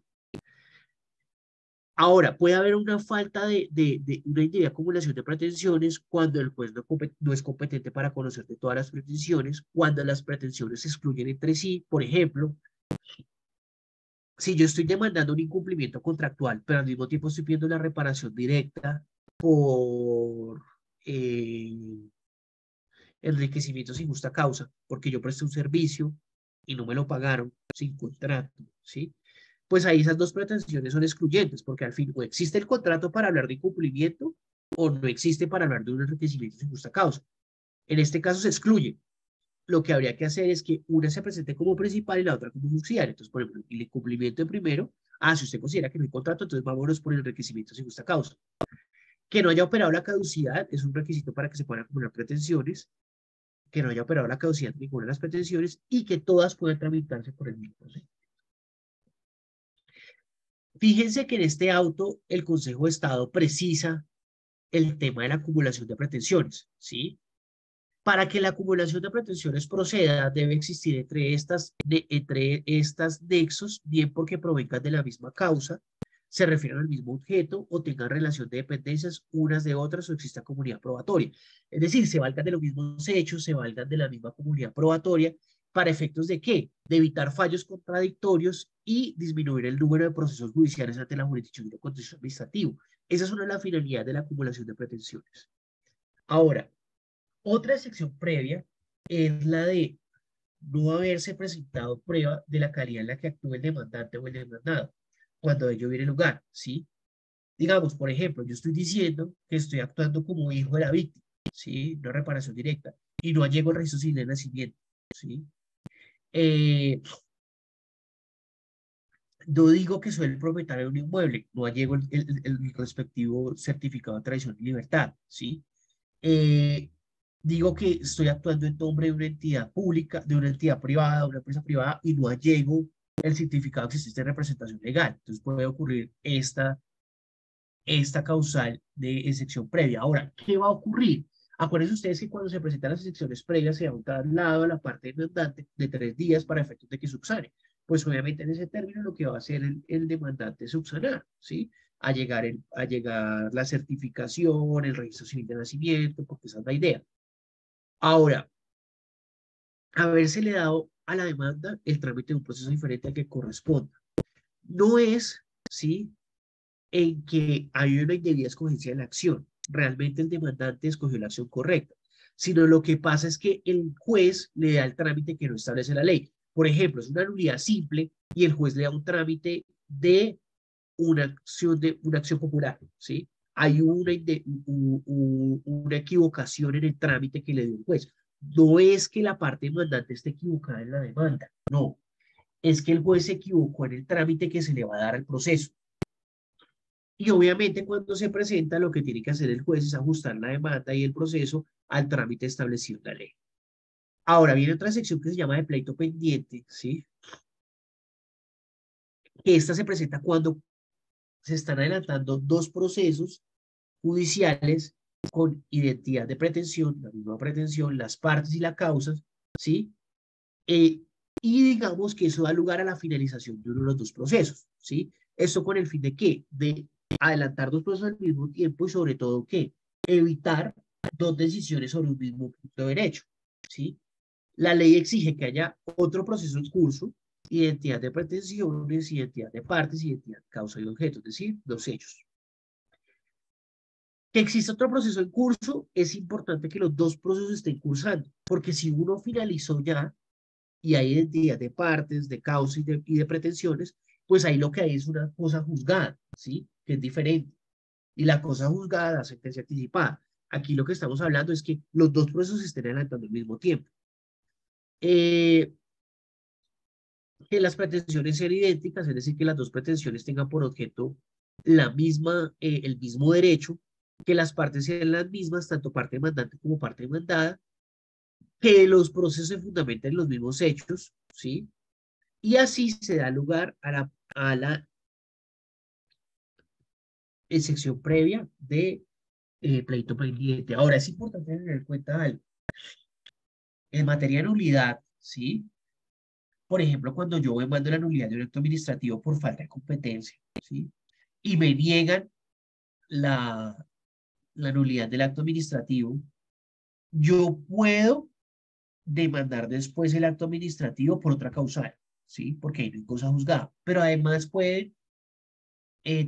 Ahora, puede haber una falta de una indebida acumulación de pretensiones cuando el juez no es competente para conocer de todas las pretensiones, cuando las pretensiones se excluyen entre sí. Por ejemplo, si yo estoy demandando un incumplimiento contractual, pero al mismo tiempo estoy pidiendo la reparación directa por enriquecimiento sin justa causa, porque yo presté un servicio y no me lo pagaron sin contrato, ¿sí? Pues ahí esas dos pretensiones son excluyentes, porque al fin o existe el contrato para hablar de incumplimiento o no existe para hablar de un enriquecimiento sin justa causa. En este caso se excluye. Lo que habría que hacer es que una se presente como principal y la otra como subsidiaria. Entonces, por ejemplo, el incumplimiento de primero, si usted considera que no hay contrato, entonces vámonos por el enriquecimiento sin justa causa. Que no haya operado la caducidad es un requisito para que se puedan acumular pretensiones, que no haya operado la caducidad de ninguna de las pretensiones y que todas puedan tramitarse por el mismo proceso. Fíjense que en este auto el Consejo de Estado precisa el tema de la acumulación de pretensiones, ¿sí? Para que la acumulación de pretensiones proceda, debe existir entre estas nexos, bien porque provengan de la misma causa, se refieren al mismo objeto o tengan relación de dependencias unas de otras o exista comunidad probatoria. Es decir, se valgan de los mismos hechos, se valgan de la misma comunidad probatoria, ¿para efectos de qué? De evitar fallos contradictorios y disminuir el número de procesos judiciales ante la jurisdicción de contencioso administrativo. Esa es una de las finalidades de la acumulación de pretensiones. Ahora, otra sección previa es la de no haberse presentado prueba de la calidad en la que actúa el demandante o el demandado cuando ello viene lugar, ¿sí? Digamos, por ejemplo, yo estoy diciendo que estoy actuando como hijo de la víctima, ¿sí? No reparación directa, y no allego el registro civil de nacimiento, ¿sí? No digo que soy el propietario de un inmueble, no allego el respectivo certificado de tradición y libertad, ¿sí? Digo que estoy actuando en nombre de una entidad pública, de una entidad privada, de una empresa privada, y no allego el certificado que existe en representación legal. Entonces puede ocurrir esta causal de excepción previa. Ahora, ¿qué va a ocurrir? Acuérdense ustedes que cuando se presentan las excepciones previas se da un traslado a la parte demandante de 3 días para efectos de que subsane. Pues obviamente en ese término lo que va a hacer el demandante es subsanar, ¿sí? A llegar la certificación, el registro civil de nacimiento, porque esa es la idea. Ahora, haberse dado a la demanda el trámite de un proceso diferente al que corresponda. No es, ¿sí?, en que hay una indebida escogencia de la acción. Realmente el demandante escogió la acción correcta, sino lo que pasa es que el juez le da el trámite que no establece la ley. Por ejemplo, es una nulidad simple y el juez le da un trámite de una acción popular, ¿sí? Hay una equivocación en el trámite que le dio el juez. No es que la parte demandante esté equivocada en la demanda, no. Es que el juez se equivocó en el trámite que se le va a dar al proceso. Y obviamente cuando se presenta, lo que tiene que hacer el juez es ajustar la demanda y el proceso al trámite establecido en la ley. Ahora viene otra sección que se llama de pleito pendiente, ¿sí? Que esta se presenta cuando se están adelantando dos procesos judiciales con identidad de pretensión, la misma pretensión, las partes y la causa, ¿sí? Y digamos que eso da lugar a la finalización de uno de los dos procesos, ¿sí? ¿Esto con el fin de qué? De adelantar dos procesos al mismo tiempo y sobre todo, ¿qué? Evitar dos decisiones sobre un mismo punto de derecho, ¿sí? La ley exige que haya otro proceso en curso, identidad de pretensiones, identidad de partes, identidad de causa y objeto, es decir, dos hechos. Que exista otro proceso en curso, es importante que los dos procesos estén cursando, porque si uno finalizó ya y hay identidad de partes, de causa y de pretensiones, pues ahí lo que hay es una cosa juzgada, ¿sí? Que es diferente. Y la cosa juzgada da sentencia anticipada. Aquí lo que estamos hablando es que los dos procesos estén adelantando al mismo tiempo. Que las pretensiones sean idénticas, es decir, que las dos pretensiones tengan por objeto el mismo derecho, que las partes sean las mismas, tanto parte demandante como parte demandada, que los procesos se fundamenten en los mismos hechos, ¿sí? Y así se da lugar a la sección previa de pleito pendiente. Ahora, es importante tener en cuenta algo. En materia de nulidad, ¿sí? Por ejemplo, cuando yo mando la nulidad de un acto administrativo por falta de competencia, ¿sí? Y me niegan la nulidad del acto administrativo, yo puedo demandar después el acto administrativo por otra causal, ¿sí? Porque ahí no hay cosa juzgada. Pero además puede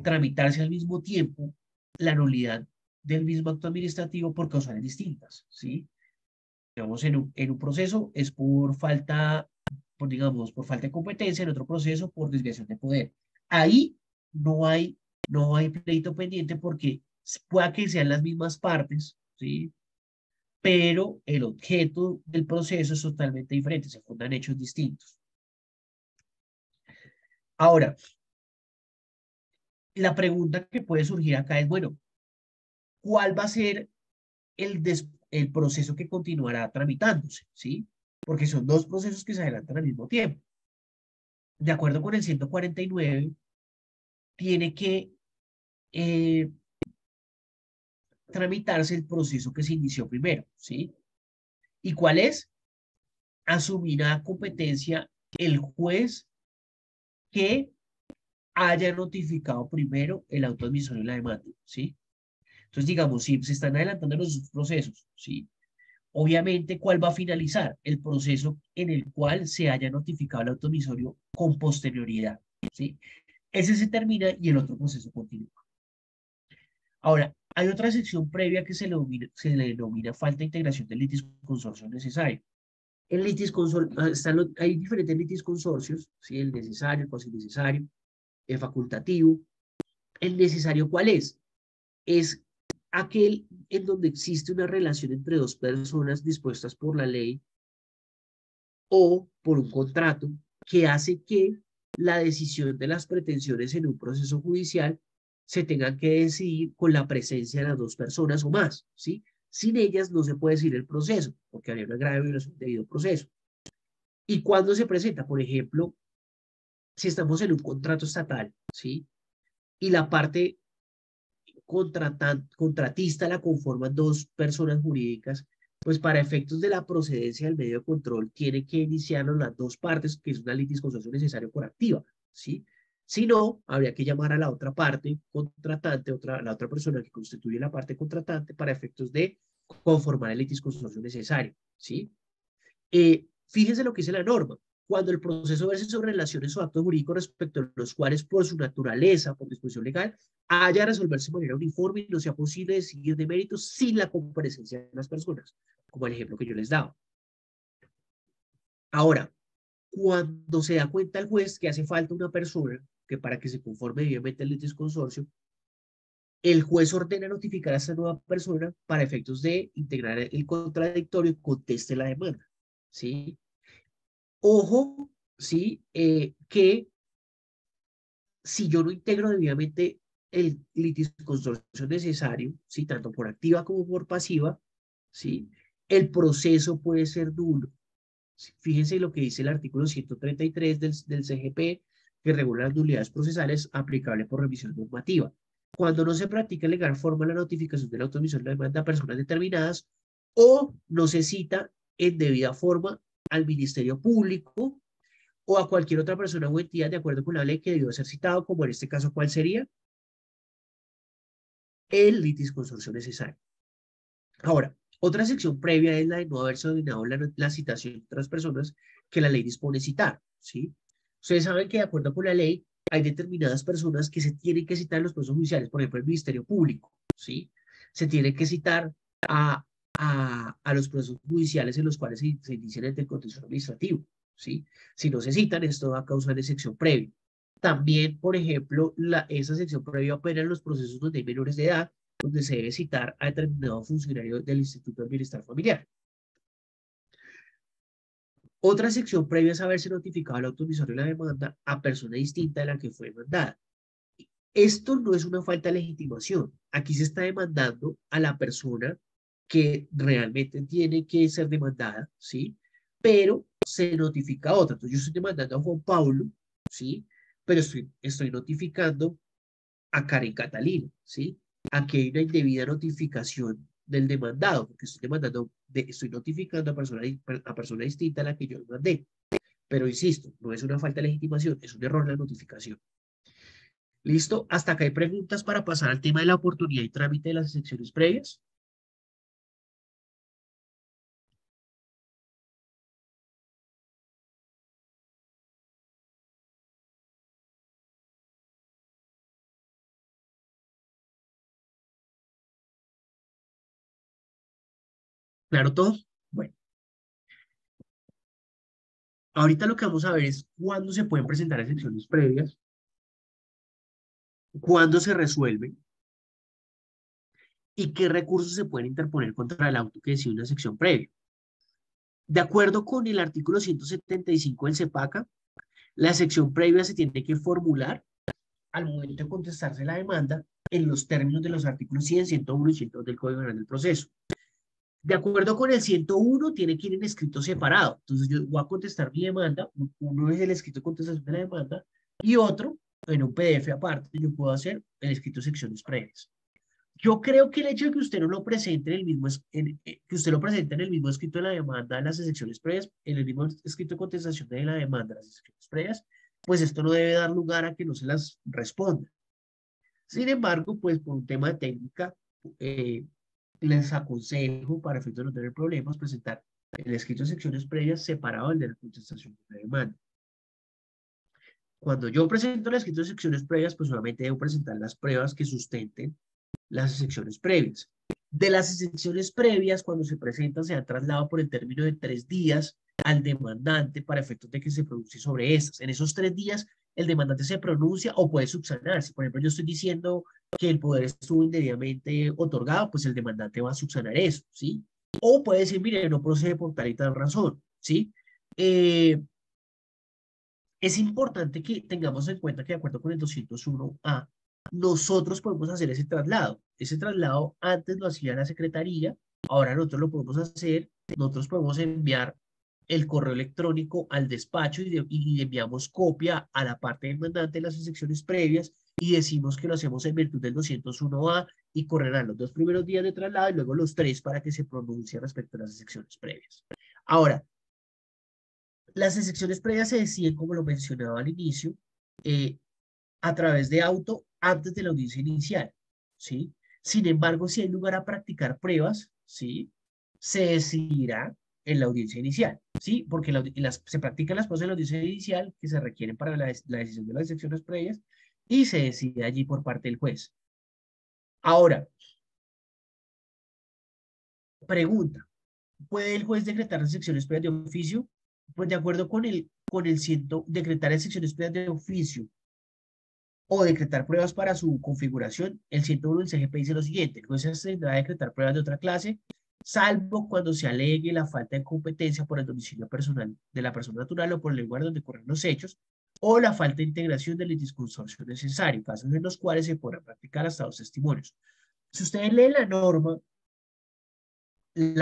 tramitarse al mismo tiempo la nulidad del mismo acto administrativo por causales distintas, ¿sí? Digamos, en un proceso es por falta, digamos, por falta de competencia, en otro proceso por desviación de poder. Ahí no hay, no hay pleito pendiente porque pueda que sean las mismas partes, ¿sí? Pero el objeto del proceso es totalmente diferente, se fundan hechos distintos. Ahora, la pregunta que puede surgir acá es, bueno, ¿cuál va a ser el proceso que continuará tramitándose? ¿Sí? Porque son dos procesos que se adelantan al mismo tiempo. De acuerdo con el 149, tiene que tramitarse el proceso que se inició primero, ¿sí? ¿Y cuál es? Asumirá competencia el juez que haya notificado primero el auto admisorio y la demanda, ¿sí? Entonces, digamos, si se están adelantando los dos procesos, ¿sí? Obviamente, ¿cuál va a finalizar? El proceso en el cual se haya notificado el auto admisorio con posterioridad, ¿sí? Ese se termina y el otro proceso continúa. Ahora, hay otra sección previa que se le denomina falta de integración del litisconsorcio necesario. El hay diferentes litisconsorcios, ¿sí? El necesario, el cuasi necesario, el facultativo. ¿El necesario cuál es? Es aquel en donde existe una relación entre dos personas dispuestas por la ley o por un contrato que hace que la decisión de las pretensiones en un proceso judicial se tengan que decidir con la presencia de las dos personas o más, ¿sí? Sin ellas no se puede decidir el proceso, porque habría una grave violación del debido proceso. ¿Y cuándo se presenta? Por ejemplo, si estamos en un contrato estatal, ¿sí? Y la parte contratista la conforman dos personas jurídicas, pues para efectos de la procedencia del medio de control tiene que iniciarlo las dos partes, que es una litis consorcio necesario por activa, ¿sí? Si no, habría que llamar a la otra parte contratante, la otra persona que constituye la parte contratante para efectos de conformar el litis consorcio necesario, ¿sí? Fíjense lo que dice la norma. Cuando el proceso verse sobre relaciones o actos jurídicos respecto a los cuales por su naturaleza, por disposición legal, haya de resolverse de manera uniforme y no sea posible decidir de méritos sin la comparecencia de las personas, como el ejemplo que yo les daba. Ahora, cuando se da cuenta el juez que hace falta una persona que para que se conforme debidamente el litis consorcio, el juez ordena notificar a esa nueva persona para efectos de integrar el contradictorio y conteste la demanda, ¿sí? Ojo, ¿sí? Que si yo no integro debidamente el litis consorcio necesario, ¿sí? Tanto por activa como por pasiva, ¿sí? El proceso puede ser nulo. Fíjense lo que dice el artículo 133 del CGP, que regula las nulidades procesales aplicables por revisión normativa. Cuando no se practica en legal forma la notificación de la automisión de la demanda a personas determinadas o no se cita en debida forma al Ministerio Público o a cualquier otra persona o entidad de acuerdo con la ley que debió ser citado, como en este caso, ¿cuál sería? El litis consorcio necesario. Ahora, otra sección previa es la de no haberse ordenado la citación de otras personas que la ley dispone citar, ¿sí? Ustedes saben que de acuerdo con la ley hay determinadas personas que se tienen que citar en los procesos judiciales, por ejemplo, el Ministerio Público, ¿sí? Se tiene que citar a los procesos judiciales en los cuales se inician ante el contencioso administrativo, ¿sí? Si no se citan, esto va a causar excepción previa. También, por ejemplo, esa sección previa opera en los procesos donde hay menores de edad, donde se debe citar a determinado funcionario del Instituto de Bienestar Familiar. Otra sección previa es haberse notificado al autoemisor de la demanda a persona distinta de la que fue demandada. Esto no es una falta de legitimación. Aquí se está demandando a la persona que realmente tiene que ser demandada, ¿sí? Pero se notifica a otra. Entonces yo estoy demandando a Juan Pablo, ¿sí? Pero estoy notificando a Karen Catalina, ¿sí? Aquí hay una indebida notificación del demandado, porque estoy notificando a persona distinta a la que yo demandé. Pero insisto, no es una falta de legitimación, es un error en la notificación. ¿Listo? Hasta acá hay preguntas para pasar al tema de la oportunidad y trámite de las excepciones previas. ¿Claro todo? Bueno, ahorita lo que vamos a ver es cuándo se pueden presentar excepciones previas, cuándo se resuelven y qué recursos se pueden interponer contra el auto que decide una sección previa. De acuerdo con el artículo 175 del CEPACA, la sección previa se tiene que formular al momento de contestarse la demanda en los términos de los artículos 100, 101 y 102 del Código Penal del Proceso. De acuerdo con el 101, tiene que ir en escrito separado. Entonces, yo voy a contestar mi demanda. Uno es el escrito de contestación de la demanda y otro, en un PDF aparte, yo puedo hacer el escrito de secciones previas. Yo creo que el hecho de que usted no lo presente en el mismo, que usted lo presente en el mismo escrito de la demanda, en las secciones previas, en el mismo escrito de contestación de la demanda, las secciones previas, pues esto no debe dar lugar a que no se las responda. Sin embargo, pues por un tema de técnica, les aconsejo, para efectos de no tener problemas, presentar el escrito de secciones previas separado del de la contestación de la demanda. Cuando yo presento el escrito de secciones previas, pues solamente debo presentar las pruebas que sustenten las secciones previas. De las secciones previas, cuando se presentan, se han trasladado por el término de 3 días al demandante para efectos de que se pronuncie sobre estas. En esos 3 días, el demandante se pronuncia o puede subsanar. Si, por ejemplo, yo estoy diciendo que el poder estuvo indebidamente otorgado, pues el demandante va a subsanar eso, ¿sí? O puede decir, mire, no procede por tal y tal razón, ¿sí? Es importante que tengamos en cuenta que de acuerdo con el 201A, nosotros podemos hacer ese traslado. Ese traslado antes lo hacía la Secretaría, ahora nosotros lo podemos hacer, nosotros podemos enviar el correo electrónico al despacho y enviamos copia a la parte demandante de las secciones previas y decimos que lo hacemos en virtud del 201A y correrán los 2 primeros días de traslado y luego los 3 para que se pronuncie respecto a las excepciones previas. Ahora, las excepciones previas se deciden, como lo mencionaba al inicio, a través de auto antes de la audiencia inicial, ¿sí? Sin embargo, si hay lugar a practicar pruebas, ¿sí? Se decidirá en la audiencia inicial, ¿sí? Porque se practican las pruebas en la audiencia inicial que se requieren para la decisión de las excepciones previas y se decide allí por parte del juez. Ahora, pregunta, ¿puede el juez decretar las excepciones previas de oficio? Pues de acuerdo con decretar excepciones previas de oficio o decretar pruebas para su configuración, el 101 del CGP dice lo siguiente: el juez tendrá que decretar pruebas de otra clase, salvo cuando se alegue la falta de competencia por el domicilio personal de la persona natural o por el lugar donde ocurren los hechos, o la falta de integración del litisconsorcio necesario, casos en los cuales se podrán practicar hasta 2 testimonios. Si ustedes leen la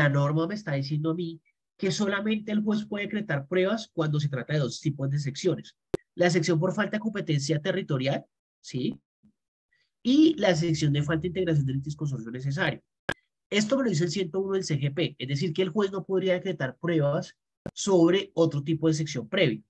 norma me está diciendo a mí que solamente el juez puede decretar pruebas cuando se trata de 2 tipos de secciones: la sección por falta de competencia territorial, ¿sí? Y la sección de falta de integración del litisconsorcio necesario. Esto me lo dice el 101 del CGP, es decir, que el juez no podría decretar pruebas sobre otro tipo de sección previa,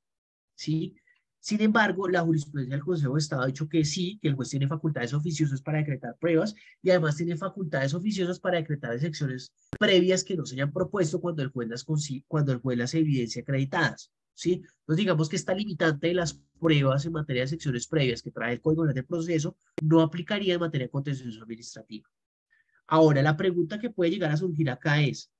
¿sí? Sin embargo, la jurisprudencia del Consejo de Estado ha dicho que sí, que el juez tiene facultades oficiosas para decretar pruebas y además tiene facultades oficiosas para decretar excepciones previas que no se hayan propuesto cuando el juez las evidencia acreditadas, ¿sí? Entonces, digamos que esta limitante de las pruebas en materia de secciones previas que trae el Código Penal del Proceso no aplicaría en materia de contencioso administrativo. Ahora, la pregunta que puede llegar a surgir acá es: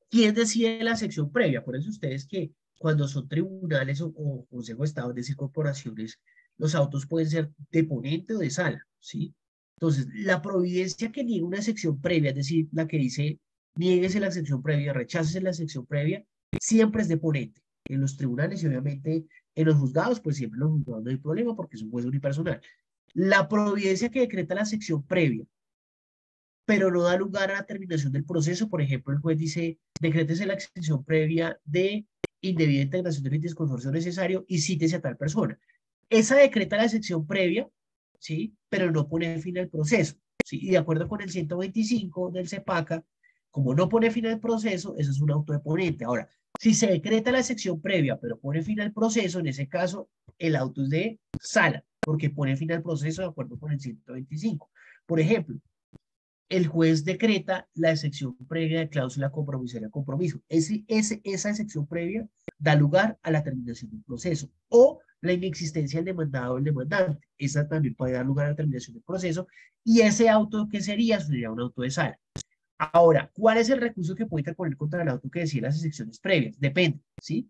¿quién decide la sección previa? Por eso ustedes que cuando son tribunales o Consejo de Estado, es decir, corporaciones, los autos pueden ser de ponente o de sala, ¿sí? Entonces, la providencia que niega una sección previa, es decir, la que dice niéguese la sección previa, rechácese la sección previa, siempre es de ponente. En los tribunales y obviamente en los juzgados, pues siempre en los juzgados no hay problema porque es un juez unipersonal. La providencia que decreta la sección previa, pero no da lugar a la terminación del proceso. Por ejemplo, el juez dice, decrétese la extensión previa de indebida integración del litisconsorcio necesario y cítese a tal persona. Esa decreta la sección previa, ¿sí? Pero no pone fin al proceso, ¿sí? Y de acuerdo con el 125 del CEPACA, como no pone fin al proceso, eso es un auto de ponente. Ahora, si se decreta la sección previa, pero pone fin al proceso, en ese caso, el auto es de sala, porque pone fin al proceso de acuerdo con el 125. Por ejemplo, el juez decreta la excepción previa de cláusula compromisoria compromiso. Esa excepción previa da lugar a la terminación del proceso o la inexistencia del demandado o el demandante. Esa también puede dar lugar a la terminación del proceso y ese auto que sería un auto de sala. Ahora, ¿cuál es el recurso que puede interponer contra el auto que decide las excepciones previas? Depende, ¿sí?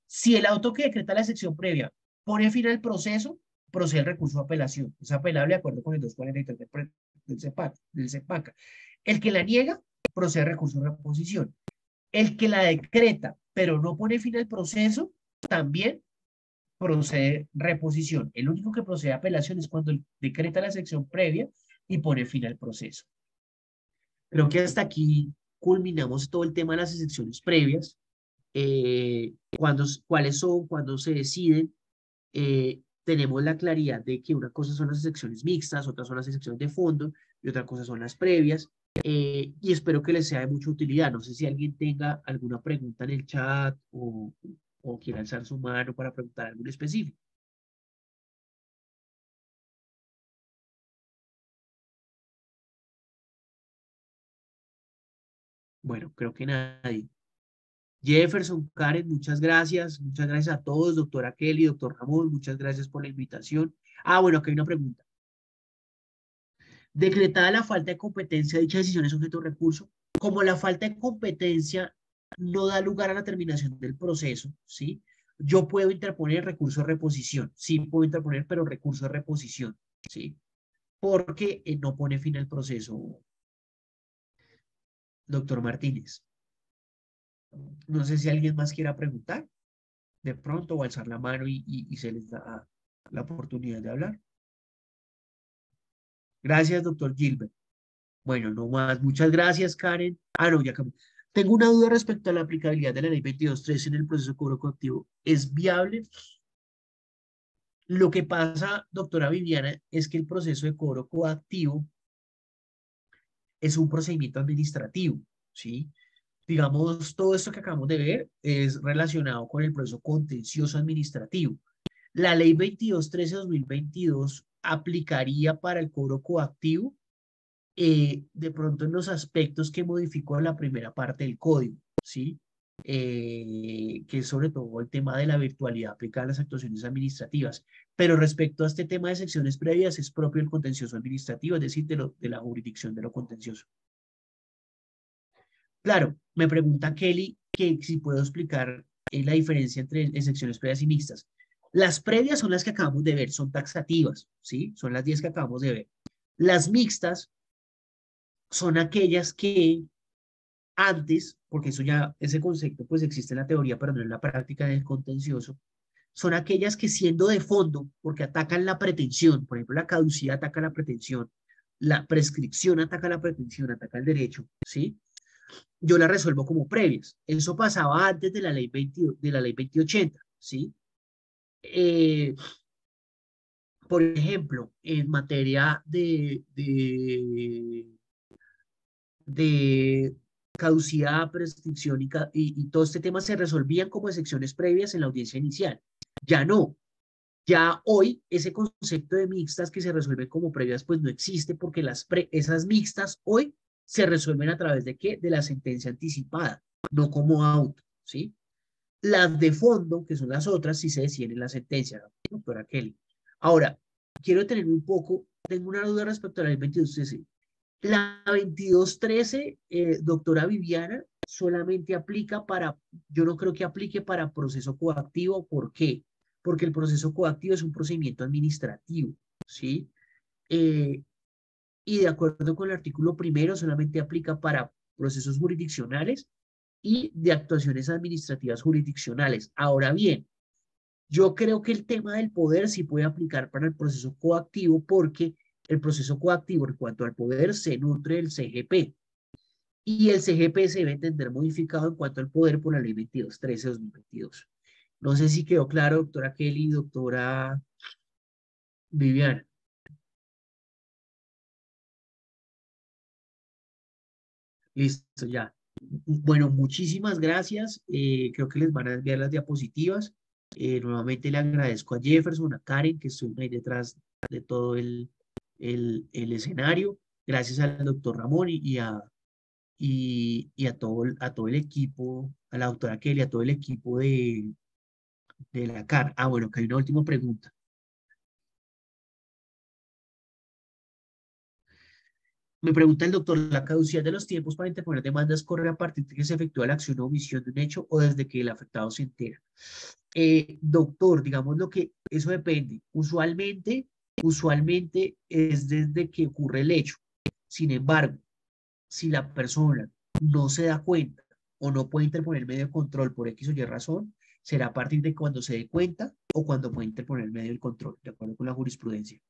Si el auto que decreta la excepción previa pone fin al proceso, procede el recurso de apelación. Es apelable de acuerdo con el 243 del CEPACA. El que la niega, procede el recurso de reposición. El que la decreta, pero no pone fin al proceso, también procede reposición. El único que procede a apelación es cuando decreta la sección previa y pone fin al proceso. Creo que hasta aquí culminamos todo el tema de las excepciones previas. Cuáles son, cuándo se deciden. Tenemos la claridad de que una cosa son las secciones mixtas, otras son las secciones de fondo y otra cosa son las previas. Y espero que les sea de mucha utilidad. No sé si alguien tenga alguna pregunta en el chat o quiera alzar su mano para preguntar algo en específico. Bueno, creo que nadie. Jefferson, Karen, muchas gracias. Muchas gracias a todos, doctora Kelly, doctor Ramón, muchas gracias por la invitación. Ah, bueno, aquí hay una pregunta. Decretada la falta de competencia, dicha decisión es sujeto de recurso. Como la falta de competencia no da lugar a la terminación del proceso, ¿sí? Yo puedo interponer recurso de reposición. Sí, puedo interponer, pero recurso de reposición, ¿sí? Porque no pone fin al proceso, doctor Martínez. No sé si alguien más quiera preguntar de pronto o alzar la mano y se les da la oportunidad de hablar. Gracias, doctor Gilbert. Bueno, no más. Muchas gracias, Karen. Ah, no, ya cambié. Tengo una duda respecto a la aplicabilidad de la ley 22.3 en el proceso de cobro coactivo. ¿Es viable? Lo que pasa, doctora Viviana, es que el proceso de cobro coactivo es un procedimiento administrativo, ¿sí? Digamos, todo esto que acabamos de ver es relacionado con el proceso contencioso administrativo. La ley 2213-2022 aplicaría para el cobro coactivo de pronto en los aspectos que modificó la primera parte del código, ¿sí? Que es sobre todo el tema de la virtualidad aplicada a las actuaciones administrativas. Pero respecto a este tema de secciones previas, es propio el contencioso administrativo, es decir, de la jurisdicción de lo contencioso. Claro, me pregunta Kelly que si puedo explicar la diferencia entre secciones previas y mixtas. Las previas son las que acabamos de ver, son taxativas, ¿sí? Son las 10 que acabamos de ver. Las mixtas son aquellas que antes, porque eso ya, ese concepto pues existe en la teoría, pero no en la práctica del contencioso, son aquellas que siendo de fondo, porque atacan la pretensión, por ejemplo, la caducidad ataca la pretensión, la prescripción ataca la pretensión, ataca el derecho, ¿sí? Yo la resuelvo como previas. Eso pasaba antes de la ley 2080, ¿sí? Por ejemplo, en materia de caducidad, prescripción y todo este tema se resolvían como secciones previas en la audiencia inicial. Ya no. Ya hoy ese concepto de mixtas que se resuelven como previas pues no existe porque esas mixtas hoy se resuelven a través de ¿qué? De la sentencia anticipada, no como auto, ¿sí? Las de fondo, que son las otras, sí se deciden en la sentencia, doctora Kelly. Ahora, quiero detenerme un poco, tengo una duda respecto a la ley 2213. La 2213, doctora Viviana, solamente aplica para, yo no creo que aplique para proceso coactivo. ¿Por qué? Porque el proceso coactivo es un procedimiento administrativo, ¿sí? Y de acuerdo con el artículo primero, solamente aplica para procesos jurisdiccionales y de actuaciones administrativas jurisdiccionales. Ahora bien, yo creo que el tema del poder sí puede aplicar para el proceso coactivo porque el proceso coactivo en cuanto al poder se nutre del CGP y el CGP se debe entender modificado en cuanto al poder por la ley 2213-2022. No sé si quedó claro, doctora Kelly, doctora Viviana. Listo, ya. Bueno, muchísimas gracias. Creo que les van a enviar las diapositivas. Nuevamente le agradezco a Jefferson, a Karen, que estuvieron ahí detrás de todo el escenario. Gracias al doctor Ramón y a todo el equipo, a la doctora Kelly, a todo el equipo de la CAR. Ah, bueno, que hay una última pregunta. Me pregunta el doctor, ¿la caducidad de los tiempos para interponer demandas corre a partir de que se efectúa la acción o omisión de un hecho o desde que el afectado se entera? Doctor, digamos lo que eso depende. Usualmente es desde que ocurre el hecho. Sin embargo, si la persona no se da cuenta o no puede interponer medio de control por X o Y razón, será a partir de cuando se dé cuenta o cuando puede interponer medio del control, de acuerdo con la jurisprudencia.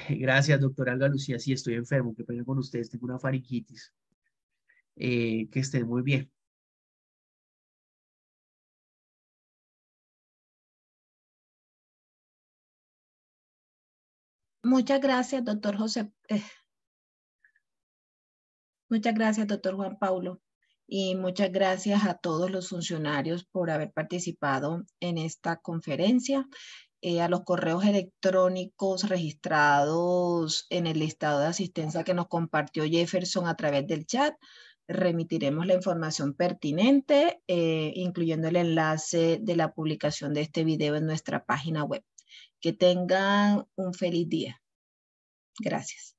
Gracias, doctora Alba Lucía. Sí, estoy enfermo. Qué pena con ustedes. Tengo una faringitis. Que estén muy bien. Muchas gracias, doctor José. Muchas gracias, doctor Juan Paulo. Y muchas gracias a todos los funcionarios por haber participado en esta conferencia. A los correos electrónicos registrados en el listado de asistencia que nos compartió Jefferson a través del chat, remitiremos la información pertinente, incluyendo el enlace de la publicación de este video en nuestra página web. Que tengan un feliz día. Gracias.